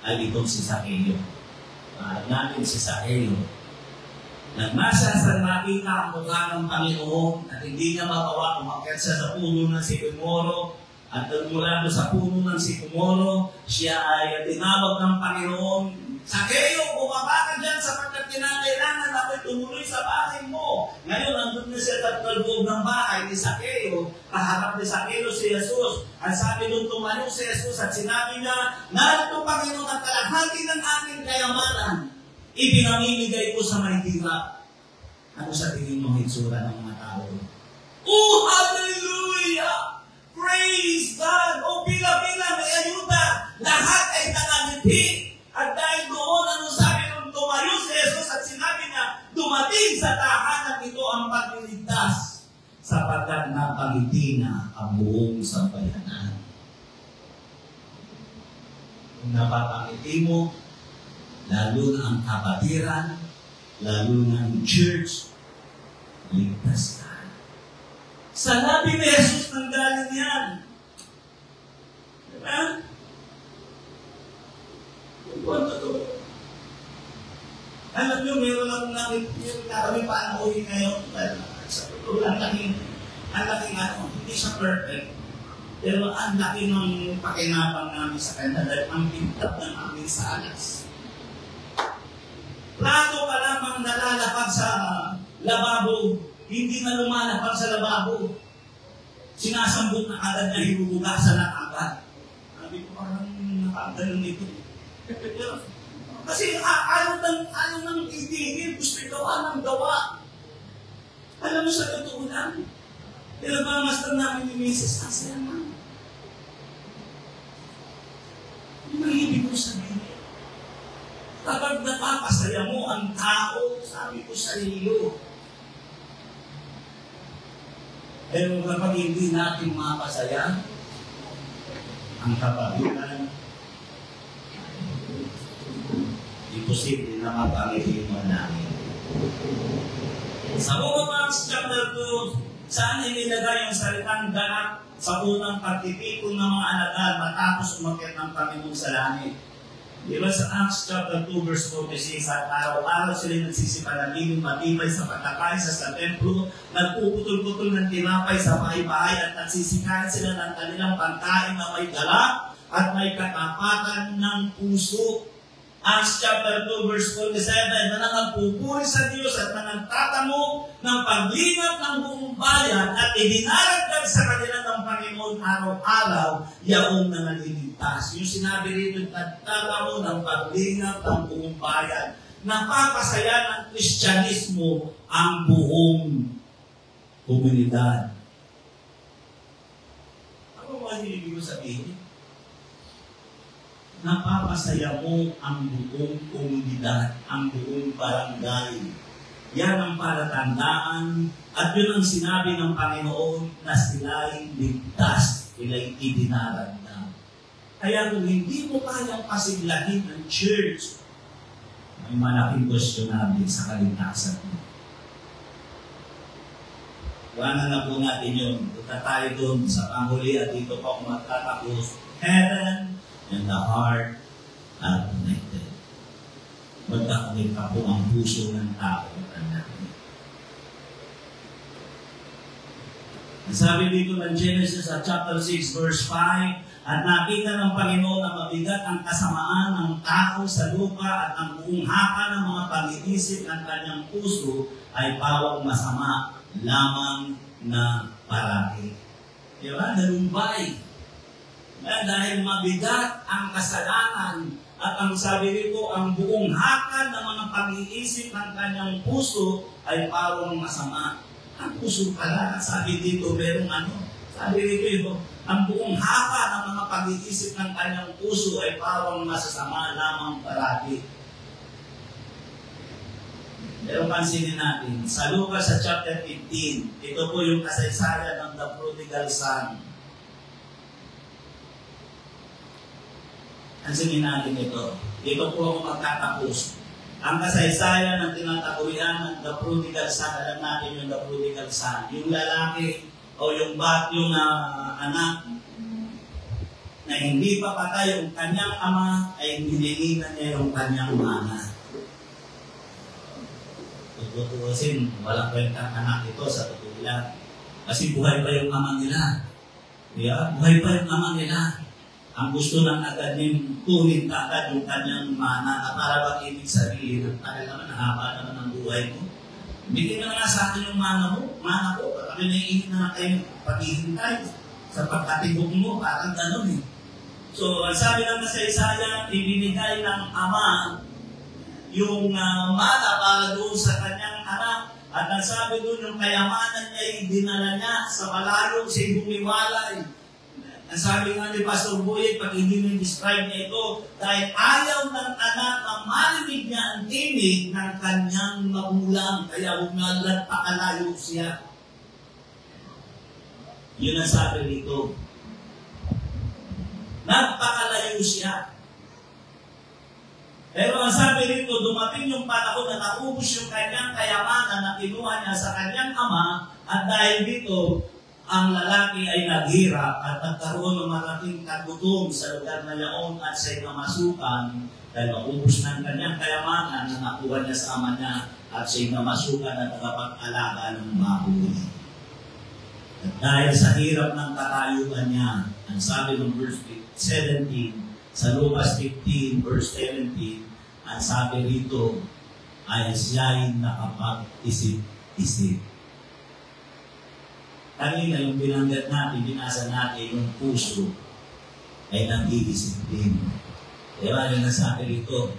S2: ay itong si Zaccheo. Natin si Zaccheo. Nagmasa sa makita ang mukha ng Panginoon at hindi niya magawa umakyat siya sa puno ng sikomoro. At mula sa puno ng sikomoro, siya ay tinawag ng Panginoon, Zaccheo, bumaba ka dyan sapagkat kinakailangan ako'y tumuloy sa bahay mo. Ngayon, nandun na siya sa loob ng bahay ni Zaccheo. Kaharap ni Zaccheo si Jesus. At sabi doon tumanong si Jesus at sinabi niya, narito Panginoon ang kalahati ng aking kayamanan. Ipinamimigay ko sa mahihirap. Ano sa tingin mo hitsura ng mga tao? Oh, hallelujah! Praise God! O pila-pila may ayuda. Lahat ay nakangiti. At dahil doon, anong sabi nung tumayo si Jesus at sinabi niya, dumating sa tahanan ito ang pagliligtas sapagkat napangiti na ang buong sambayanan. Kung napapangiti mo, lalo na ang kapatiran, lalo na ang church, ligtas ka. Sa labi ni Jesus nang galing yan. Diba? Alam nyo, meron akong kami paanohin ngayon. Sa totoo, ang laking ano, hindi siya perfect. Pero ang laki ng pakinabang namin sa kanya dahil ang pintap ng aming salas. Plato pa lamang nalalapag sa lababo, hindi na lumalapag sa lababo. Sinasambot na agad na hinubugasan ng agad. Sabi ko, parang nakagalan nito. Kasi ayaw nang itigil, gusto gawa ng gawa. Alam mo sa totoo lang, pinagmamastan namin ni Mrs. Asya na. Ano ibig ko sabihin? Kapag napapasaya mo ang tao, sabi ko sa iyo. Pero kapag hindi natin mapasaya, ang kapagitan, imposible na mapangiti mo namin. Sa Acts chapter 2, saan inilagay ang salitang ganap sa unang pagtitipon ng mga alagad matapos umakyat ng Panginoon sa langit? Di ba sa Acts chapter 2 verse 46, at araw-araw sila nagsisipanaliling matibay sa pagkakaisa sa templo, nagpuputol-putol ng tinapay sa bahay-bahay at nagsisikain sila ng kanilang pagkain na may dala at may katapatan ng puso. Acts chapter 2 verse 47, na nagpupuri sa Diyos at nagtatamo ng paglingap ng buong bayan at idinaragdag sa kanila ng Panginoon Panginoon araw-araw, yaong na naliligtas. Yung sinabi rito, nagtala mo ng paglingap ng buong bayan. Napapasaya ng Kristyanismo ang buong komunidad. Ano mo ang ibig sabihin? Napapasaya mo ang buong komunidad, ang buong barangay. Yan ang palatandaan at yun ang sinabi ng Panginoon na sila'y ligtas, sila'y idinaranda. Kaya kung hindi mo kayang pasiglahin ang church, may malaking questionable sa kaligtasan mo. Iwanan na po natin yun. Punta tayo doon sa panghuli at dito po ako magtatapos. Heaven and the heart are connected. Magkakamit pa po ang puso ng tao. Sabi dito ng Genesis at chapter 6 verse 5, at nakita ng Panginoon na mabigat ang kasamaan ng tao sa lupa at ang buong haka ng mga pag-iisip ng kanyang puso ay pawang masama lamang na parati. Diba? Nalumbay. Dahil mabigat ang kasalanan at ang sabi dito, ang buong haka ng mga pag-iisip ng kanyang puso ay pawang masama. Ang puso pala, sabi dito, merong sabi dito, ang buong haka ng mga pag-iisip ng kanyang puso ay parang masasama lamang parati. Pero pansinin natin, sa Lucas sa chapter 15, ito po yung kasaysayan ng the prodigal son. Pansinin natin ito. Ito po ako magtatapos. Ang kasaysayan ng tinatakuyan ng the prodigal son, alam natin yung the prodigal son. Yung lalaki o yung anak na hindi pa patay yung kanyang ama ay hinihingan niya yung kanyang mana. Tutuusin, walang kwentang anak ito sa totoo lang. Kasi buhay pa yung ama nila. Yeah? Buhay pa yung ama nila. Ang gusto ng agad niyong kunin agad yung kanyang mana na para bang ibig sabihin at tagal naman, nahaba naman ang buhay mo. Bigyan naman na sa akin yung mana mo. Mana ko, kami naiinit na kayo paghihintay sa pagkatibok mo, parang gano'n eh. So, ang sabi ng kasaysayan, ibinigay ng ama yung mana para doon sa kanyang anak. At ang sabi doon, yung kayamanan niya ay dinala niya sa malayo, siya bumiwalay. Ang sabi nga ni Pastor Boye, pag hindi mo describe niya ito, dahil ayaw ng anak na marinig niya ang tinig ng kanyang magulang, kaya huwag nga lang pakalayo siya. Yun ang sabi dito. Nagpakalayo siya. Pero ang sabi dito, dumating yung panahon na naubos yung kanyang kayamanan na kinuha niya sa kanyang ama, at dahil dito, ang lalaki ay naghirap at nagkaroon ng malaking kagutom sa lugar na yaon at siya'y namasukan dahil maubos ng kanyang kayamanan na nakuha niya sa ama niya at siya'y namasukan at nakapag-alaga ng baboy. At dahil sa hirap ng katayuan niya, ang sabi ng verse 17, sa Lucas 15 verse 17, ang sabi rito ay siya'y nakapag-isip-isip. Kanina yung binanggit natin, binasa natin, yung puso ay nag-iisip din. Diba? Yung nasabi rito.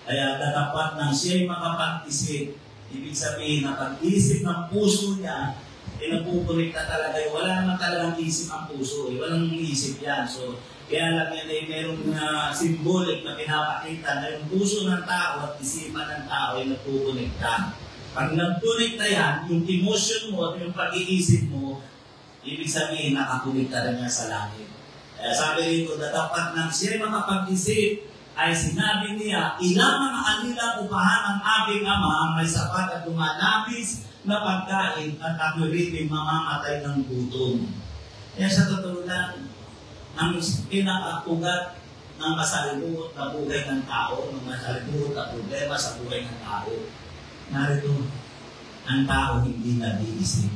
S2: Kaya tatapat ng siya'y makapag-isip. Ibig sabihin na pag-isip ng puso niya, napupulik na talaga. Wala naman talagang isip ang puso. Walang isip yan. So, kaya lang yan ay merong symbolic na pinapakita na yung puso ng tao at isipan ng tao ay napupulik ka. Pag nagtulik na yan, yung emotion mo at yung pag-iisip mo, ibig sabihin nakakulik ka rin niya sa langit. Kaya sabi rito, dapat ng siya makapag-isip, ay sinabi niya, ilang mga anila upahan ang aking ama ang may sapat at lumalapis na pagkain at ako rin mamamatay ng gutom. Kaya sa totoo lang, ang pinakakugat ng masalimuot na buhay ng tao, ng masalimuot na problema sa buhay ng tao, narito, ang tao hindi nag-iisip.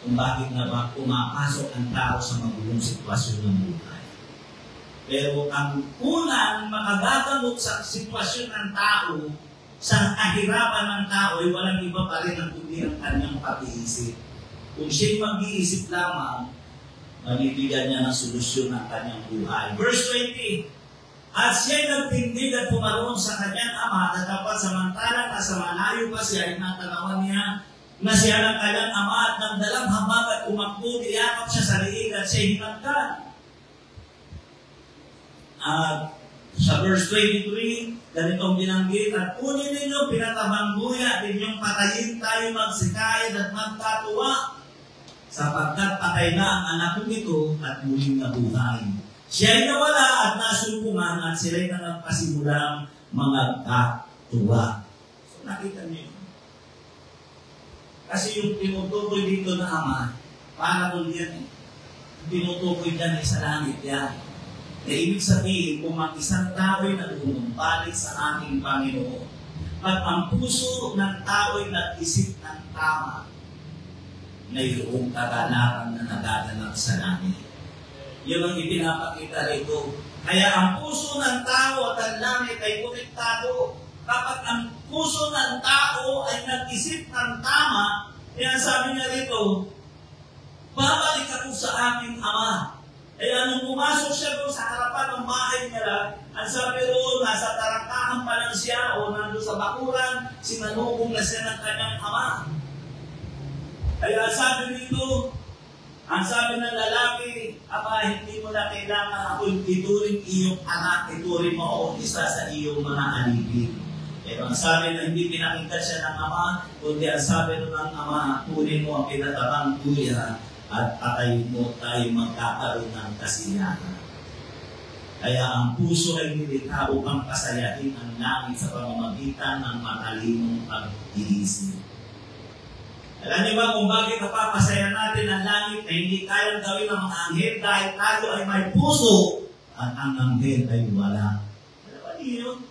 S2: Kung bakit na ba pumapasok ang tao sa magulong sitwasyon ng buhay. Pero ang unang makagagamot sa sitwasyon ng tao, sa kahirapan ng tao, ay walang iba pa rin ang kundi ang kanyang pag-iisip. kung siya'y mag-iisip lamang, mabibigyan niya ng solusyon ng kanyang buhay. Verse 20, at siya'y nagtindig at pumaroon sa kanyang ama na dapat samantalang nasa malayo pa siya ay natanawan niya na siya ng kanyang ama at nang dalang habag at umakbo, niyakap siya sa liig at siya'y hinagkan. At sa verse 23, ganitong binanggit, at kunin ninyo pinatabang buya at inyong patayin tayo magsikayad at magkatuwa sapagkat patay na ang anak ko ito at muling nabuhay. Siya'y nawala at nasumpungan at sila'y nagpasimulang mga katuwa. So nakita niyo. Kasi yung tinutukoy dito na ama, para doon yan eh. Tinutukoy dyan ay sa langit yan. Na ibig sabihin, kung ang isang tao'y nagumumpalik sa ating Panginoon, at ang puso ng tao'y nag-isip ng tama, mayroong kagalakan na nagaganap sa langit. Yun ang ipinapakita rito. Kaya ang puso ng tao at ang langit ay konektado. Kapag ang puso ng tao ay nag-isip ng tama, kaya sabi niya rito, babalik ako sa aking ama. Kaya nung pumasok siya doon sa harapan ng bahay nila, ang sabi roon, nasa tarangkahan pa lang siya o nandun sa bakuran, sinanubong na siya ng kanyang ama. Kaya sabi nito, ang sabi ng lalaki, Ama, hindi mo na kailangan ako ituring iyong anak, ituring mo ako isa sa iyong mga alipin. Pero ang sabi na hindi pinakinggan siya ng ama, kundi ang sabi ng ama, kunin mo ang pinatabang kuya at patayin mo tayo magkakaroon ng kasiyahan. Kaya ang puso ay nilikha upang pasayahin ang langit sa pamamagitan ng matalinong pag-iisip. Alam niyo ba kung bakit napapasaya natin ang langit na hindi kayang gawin ng mga anghel dahil tayo ay may puso at ang anghel ay wala. Alam ba niyo?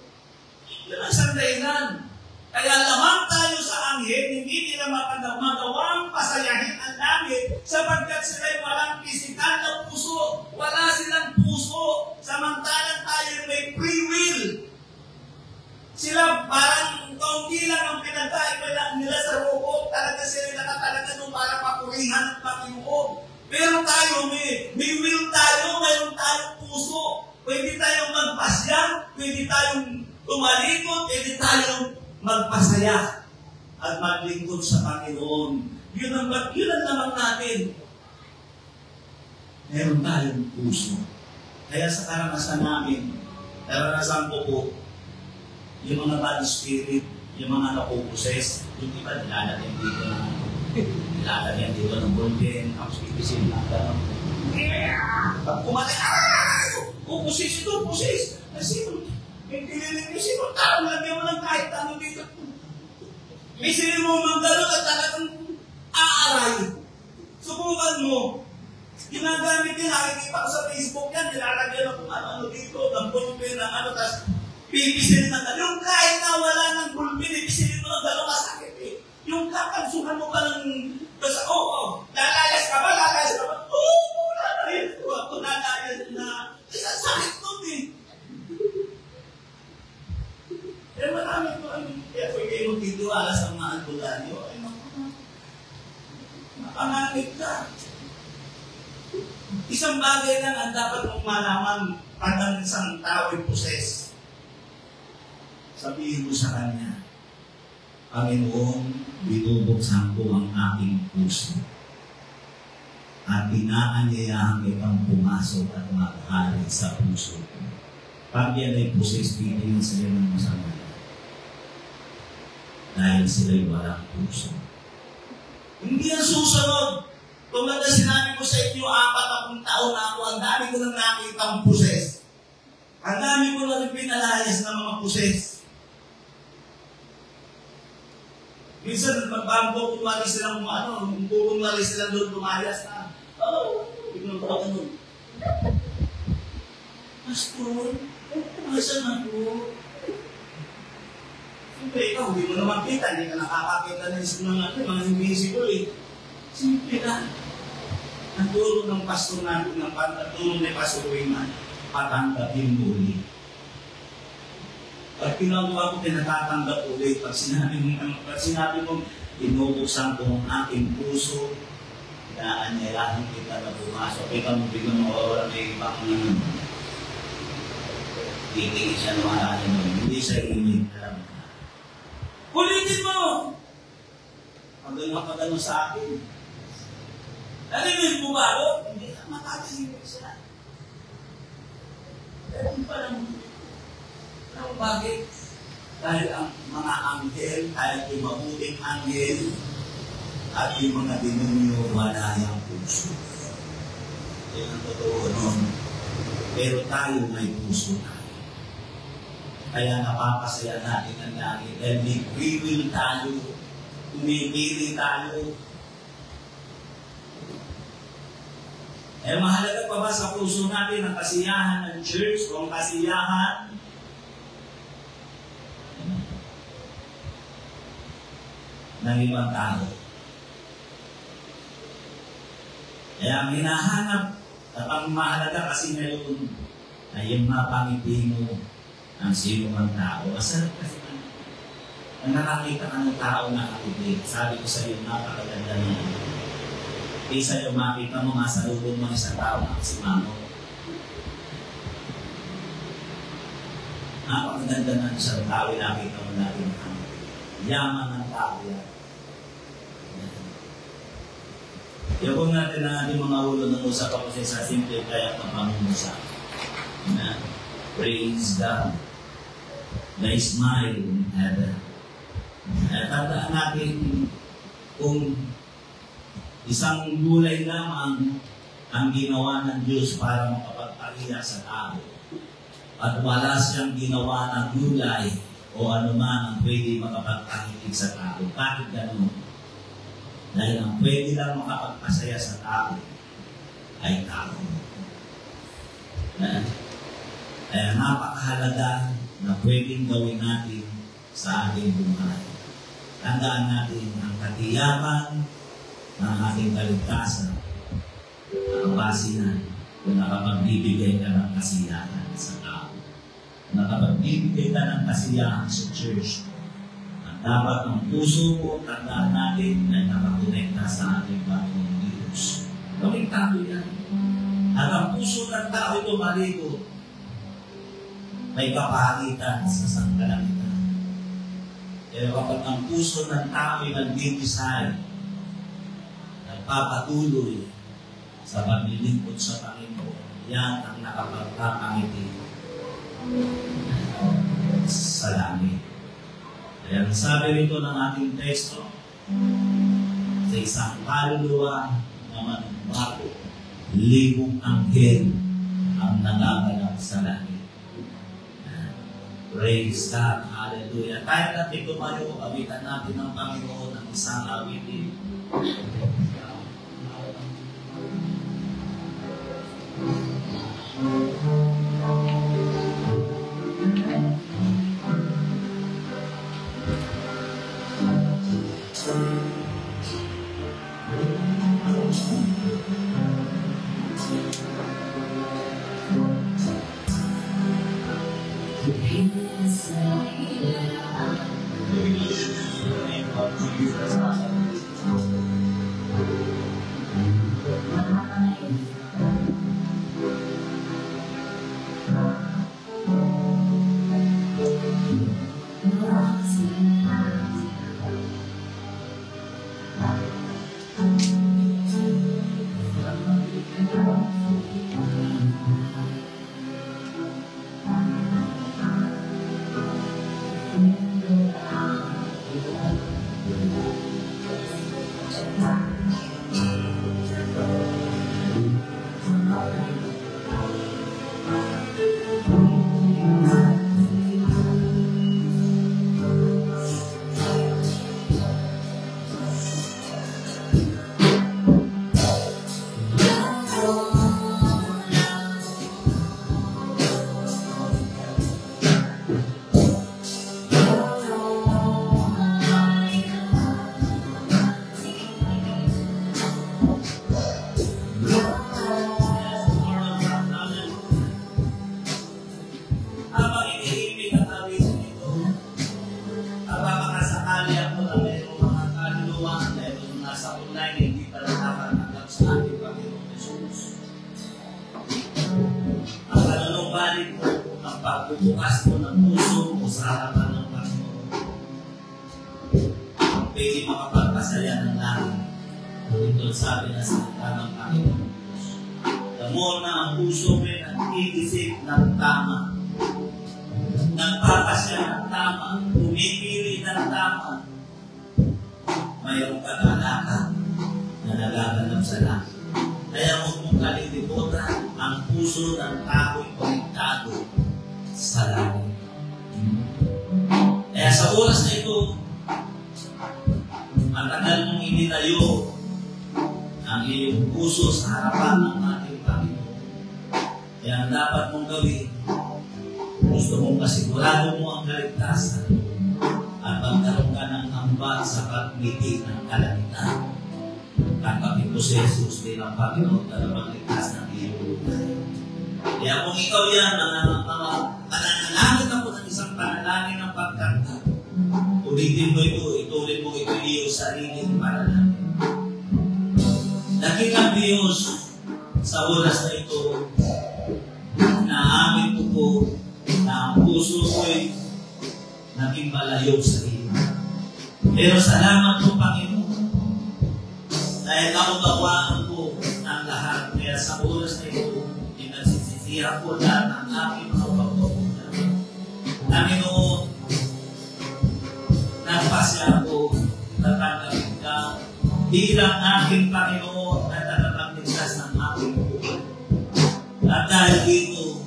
S2: Yan ang isang dahilan. Kaya lamang tayo sa anghel, hindi nila magawang pasayahin ang langit sapagkat sila'y walang pisikal na puso. Wala silang puso. Samantalang tayo may free will. Sila parang kaunti lang ang pinagkaiba nila sa robo. Talaga sila nakatalaga doon para papurihan ng Panginoon. Pero tayo, may will tayo, mayroon tayong puso. Pwede tayong magpasya, pwede tayong tumalikod, pwede tayong magpasaya at maglingkod sa Panginoon. Yun ang lamang natin. Meron tayong puso. Kaya sa karanasan namin, karanasan ko po, yung mga bad spirit, yung mga napuposes, yung iba nilalagyan dito ng golden, tapos ipisin na gano'n. Pag kumalit, pupusis ito, pupusis. Kasi, may piliin mo sino, tao, lagyan mo lang kahit ano dito. May sinin mo mang gano'n at talagang aaray. Subukan mo. Ginagamit din, nakikita ko sa Facebook yan, nilalagyan ako ano dito, ng golden, ng ano, tapos pipisilin na gano'n. Yung kahit na wala ng gulpin, ipisilin mo na gano'n masakit eh. Yung kakansuhan mo pa ng basta, lalayas ka ba? Lalayas ako, lalayas na. Isa sakit nun eh. Pero marami ko, kaya kung kayo magtitiwala sa mga albulan nyo, ay mapangamit ka. Isang bagay lang ang dapat mong malaman pag ang isang tao ay poses. Sabihin mo sa Kanya, Panginoon, binubuksan ko ang aking puso at inaanyayahan kitang pumasok at maghari sa puso ko. Pag yan ay poses, piliin sila ng masama dahil sila'y walang puso. Hindi ang susunod. Tulad na sinabi ko sa inyo, 40 taon na ako, ang dami ko nang nakita ang poses. Ang dami ko na rin pinalayas ng mga poses. Minsan, magbago kumali silang kumali sila doon, lumayas na. Biglang ko ganun. Pastor, asan ako? Siyempre, ikaw, hindi mo naman kita, hindi ka nakakakita ng mga invisible eh. Simple na. Ang tulong ng pastor natin, ang tulong ni Pastor Wayman, patanggapin mo ulit. Pag pinagawa ko, pinatatanggap ulit. Pag sinabi mo, binubuksan ko ang aking puso inaanyayahan kita na pumasok. Kita mo biglang mawawala may Panginoon. Titingin siya naman natin nun. Hindi siya imig. Alam mo na. Ulitin mo! Pagano sa akin. Narinig mo ba ako? Hindi na makakahimik siya. Pero pa naman. Pero bakit? Dahil ang mga anghel, kahit yung mabuting anghel, at yung mga demonyo, wala yung puso. Yan ang totoo nun. Pero tayo may puso tayo. Kaya napapasaya natin ang langit. Dahil may free will tayo. Umipili tayo. Eh, mahalaga pa ba sa puso natin ang kasiyahan ng church o ang kasiyahan ng ibang tao? Kaya ang hinahanap at ang mahalaga kasi ngayon ay yung mapangiti mo ang sino mang tao. Masarap kasi ang nakakita ka ng tao na nakakita. Sabi ko sa iyo, napakaganda niya. Isa yung makita mo, masalubong mo isang tao na si Mamo. Napakaganda na isang tao, nakita mo natin ang yaman ng tao yan. Yung natin ang ating mga ulo ng usap ako sa simple kaya ng pangungusap. Praise God. The smile in heaven. Tandaan natin kung isang gulay lamang ang ginawa ng Diyos para makapagpahiya sa tao. At wala siyang ginawa ng gulay o anuman ang pwede makapagpahilig sa tao. Bakit ganun? Dahil ang pwede lang makapagpasaya sa tao ay tao. Kaya napakahalaga na pwedeng gawin natin sa ating buhay. Tandaan natin ang katiyakan ng ating kaligtasan. Ang basihan kung nakapagbibigay ka ng kasiyahan sa tao. Nakapagbibigay ka ng kasiyahan sa church. At dapat ang puso mo, tandaan natin na nakakonekta sa ating Panginoong Diyos. Gawing tao yan. At ang puso ng tao ito maligo. May kapagitan sa sangkalangitan. Pero kapag ang puso ng tao ay nag-design, nagpapatuloy sa paglilingkod sa Panginoon, yan ang nakapagpapangiti sa langit. Kaya ang sabi rito ng ating teksto, sa isang kaluluwa na manumbago, libong anghel ang nagagalak sa langit. Praise God. Hallelujah. Tayo natin tumayo, awitan natin ng Panginoon ng isang awitin. pananalig mo, ang pagbubukas mo ng puso mo sa harapan ng Panginoon, pwede makapagpasaya ng langit. Ito sabi na sa ng Panginoon. The more na ang puso mo nag-iisip ng tama, nagpapasya ng tama, pumipili ng tama, mayroong kagalakan na nagaganap sa langit. Kaya huwag mong kalilimutan ang puso ng tao'y konektado sa langit. Kaya sa oras na ito, matagal mong initayo ang iyong puso sa harapan ng ating Panginoon. Kaya ang dapat mong gawin, gusto mong kasigurado mo ang kaligtasan at magkaroon ka ng ambag sa pagmiti ng kalamitan. Tanggapin mo si Jesus bilang Panginoon na magligtas ng iyong buhay. Kaya kung ikaw yan, mananalangin ako ng isang panalangin ng pagkanta, ulitin mo ito, ituloy mo ito iyong sariling panalangin. Dakilang Diyos, sa oras na ito, naamin ko po na ang puso ko'y naging malayo sa iyo. Pero salamat po, Panginoon, dahil nakabawaan ko ang lahat. Kaya sa oras na ito, inagsisisihan ko lahat ng aking mga pagpapunan. Panginoon, nagpasya ko, natanggapin ka, bilang aking Panginoon at natatagligtas ng aking buhay. At dahil dito,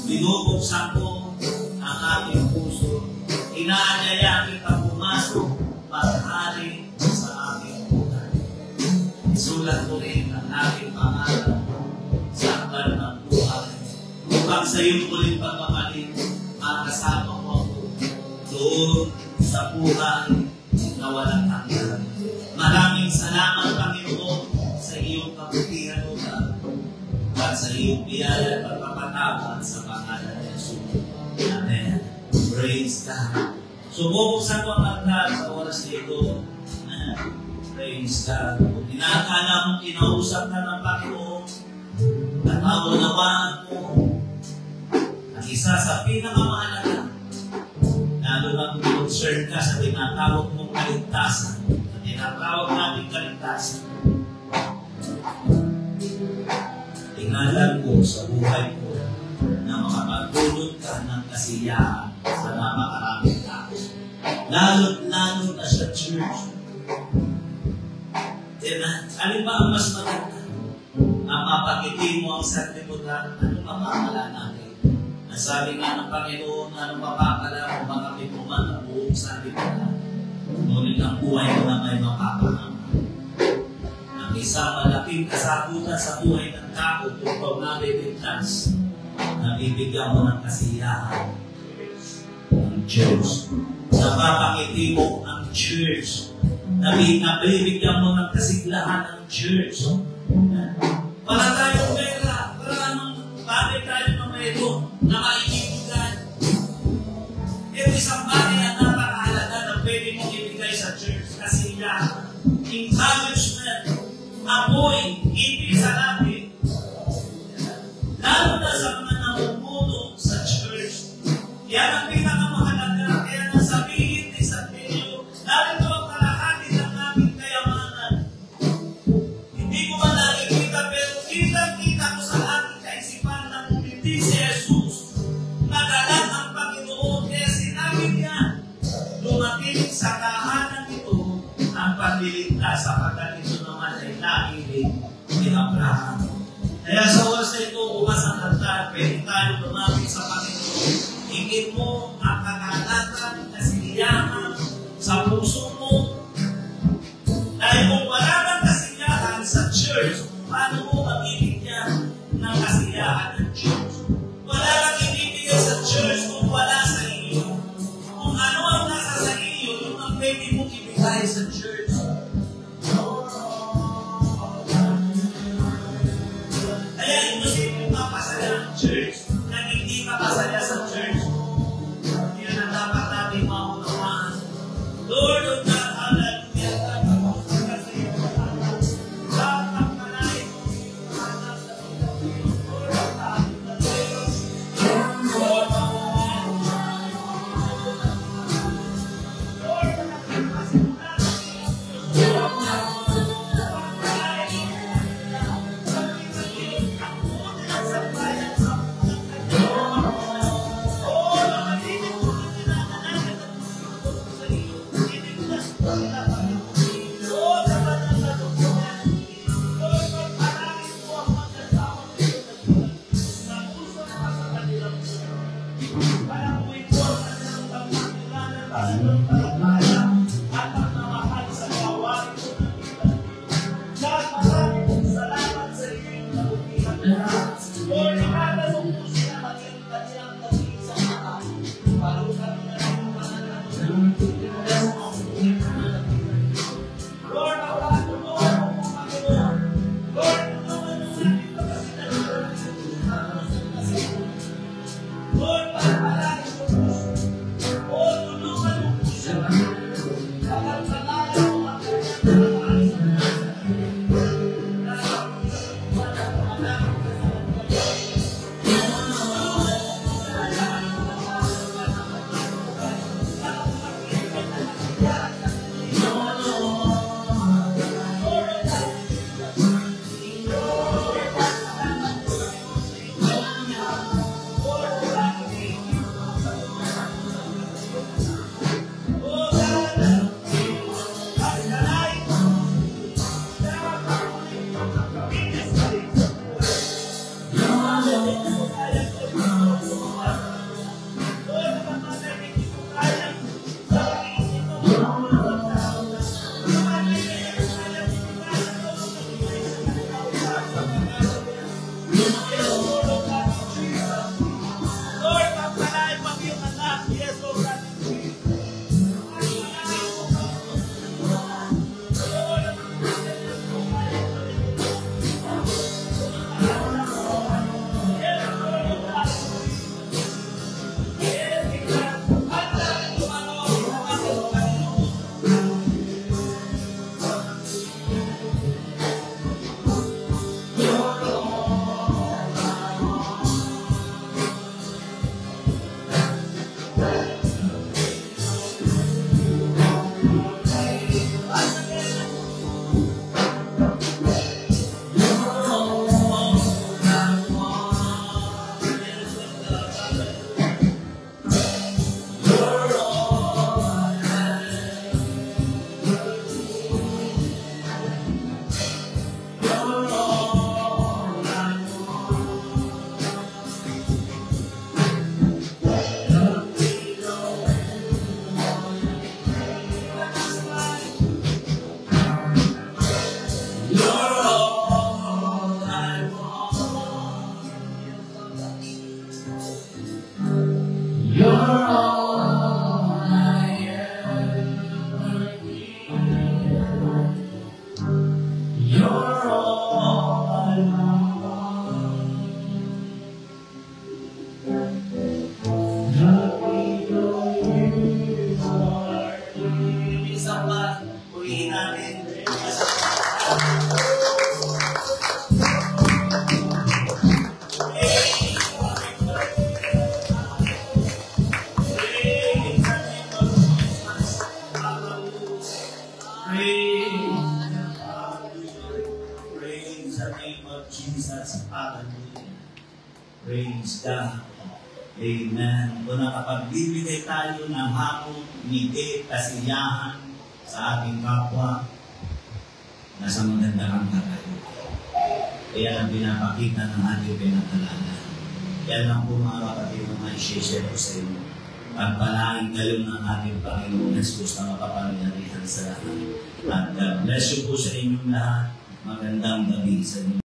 S2: binubuksan ko ang aking puso. Inaanyaya kita pumasok, maghari sa aking buhay. Isulat ko rin ang aking pangalan sa aklat ng buhay. Upang sa iyong ulit pagmamalik, makasama mo ako doon sa buhay na walang hanggan. Maraming salamat, Panginoon, sa iyong kabutihan o at sa iyong biyaya at pagpapatawad sa pangalan ni Jesus. Amen. Praise God. So, bubuksan ko ang altar sa oras nito. Praise God. Kung tinakala mong kinausap na ng Panginoon, at maunawaan mo ang isa sa pinakamahalaga, lalo na kung concern ka sa tinatawag mong kaligtasan, sa tinatawag natin kaligtasan, tingnan ko sa buhay ko na makapagdulot ka ng kasiyahan sa napakaraming tao. Lalo't na sa church. Alin ba ang mas maganda? Ang mapakiti mo ang sanlibutan, anong mapakala natin? Ang sabi nga ng Panginoon, anong mapakala mo, makapit mo man ang buong sanlibutan. Ngunit ang buhay mo na may mapapakama. Ang isang malaking kasagutan sa buhay ng tao kung nabiligtas, nabibigyan mo ng kasiyahan ng Diyos. Napapakiti mo ang Church. Nabibigyan mo ng kasiglahan ng Church. Wala tayong pera. Wala namang bagay tayo na mayroon na maiibigay. Ito isang bagay na napakahalaga na pwede mong ibigay sa Church. Kasiyahan, encouragement, apoy, ibig sa natin. Lalo na sa mga namumuno sa Church. Yan ang pinakamahalaga. Kaya nasabihin ni San Pedro, narito ang kalahati ng aming kayamanan. Hindi ko man nakikita, pero kitang-kita ko sa ating kaisipan na hindi si Jesus. Nagalang ang Panginoon. Kaya sinabi niya, dumating sa tahanan ito ang pagliligtas sa pagkalito naman ay nailig ni Abraham. Kaya sa oras na ito, umas ang altar, pwede tayo lumapit sa Panginoon. Hingin mo ang kagalakan, kasiyahan sa puso mo. Dahil kung wala ng kasiyahan sa Church, paano mo mabibigyan ng kasiyahan ng Church? Wala kang ibibigay sa Church kung wala sa iyo. Kung ano ang nasa sa iyo, yung ang pwede mong ibigay sa Church. Kaya imposible mapasaya ang Church na hindi mapasaya sa Church. Yan ang dapat natin maunawaan. Lord of God, hallelujah. Kasi lahat ng malay mo, Lord of God, hallelujah. Lord, ikalalo po sila maging kanilang nag-iisang anak. Palutan na rin yung panananon. Lord, awalan mo ako, Panginoon. Lord, tulungan mo namin kapasitan mo. Lord, pagpalain mo po. O, tulungan mo po siya. Pagpalain mo ang kanyang Praise the name of Jesus. Hallelujah. Praise God. Amen. Kung nakapagbibigay tayo ng hapon, ngiti, kasiyahan sa ating kapwa, nasa maganda kang kakayo. Kaya ang pinapakita ng ating pinagdalala. Yan ang po mga kapatid na ma-share ko sa inyo. Pagpalain kayo ng ating Panginoon Jesus na makapangyarihan sa lahat. At God bless you po sa inyong lahat. Magandang gabi sa inyo.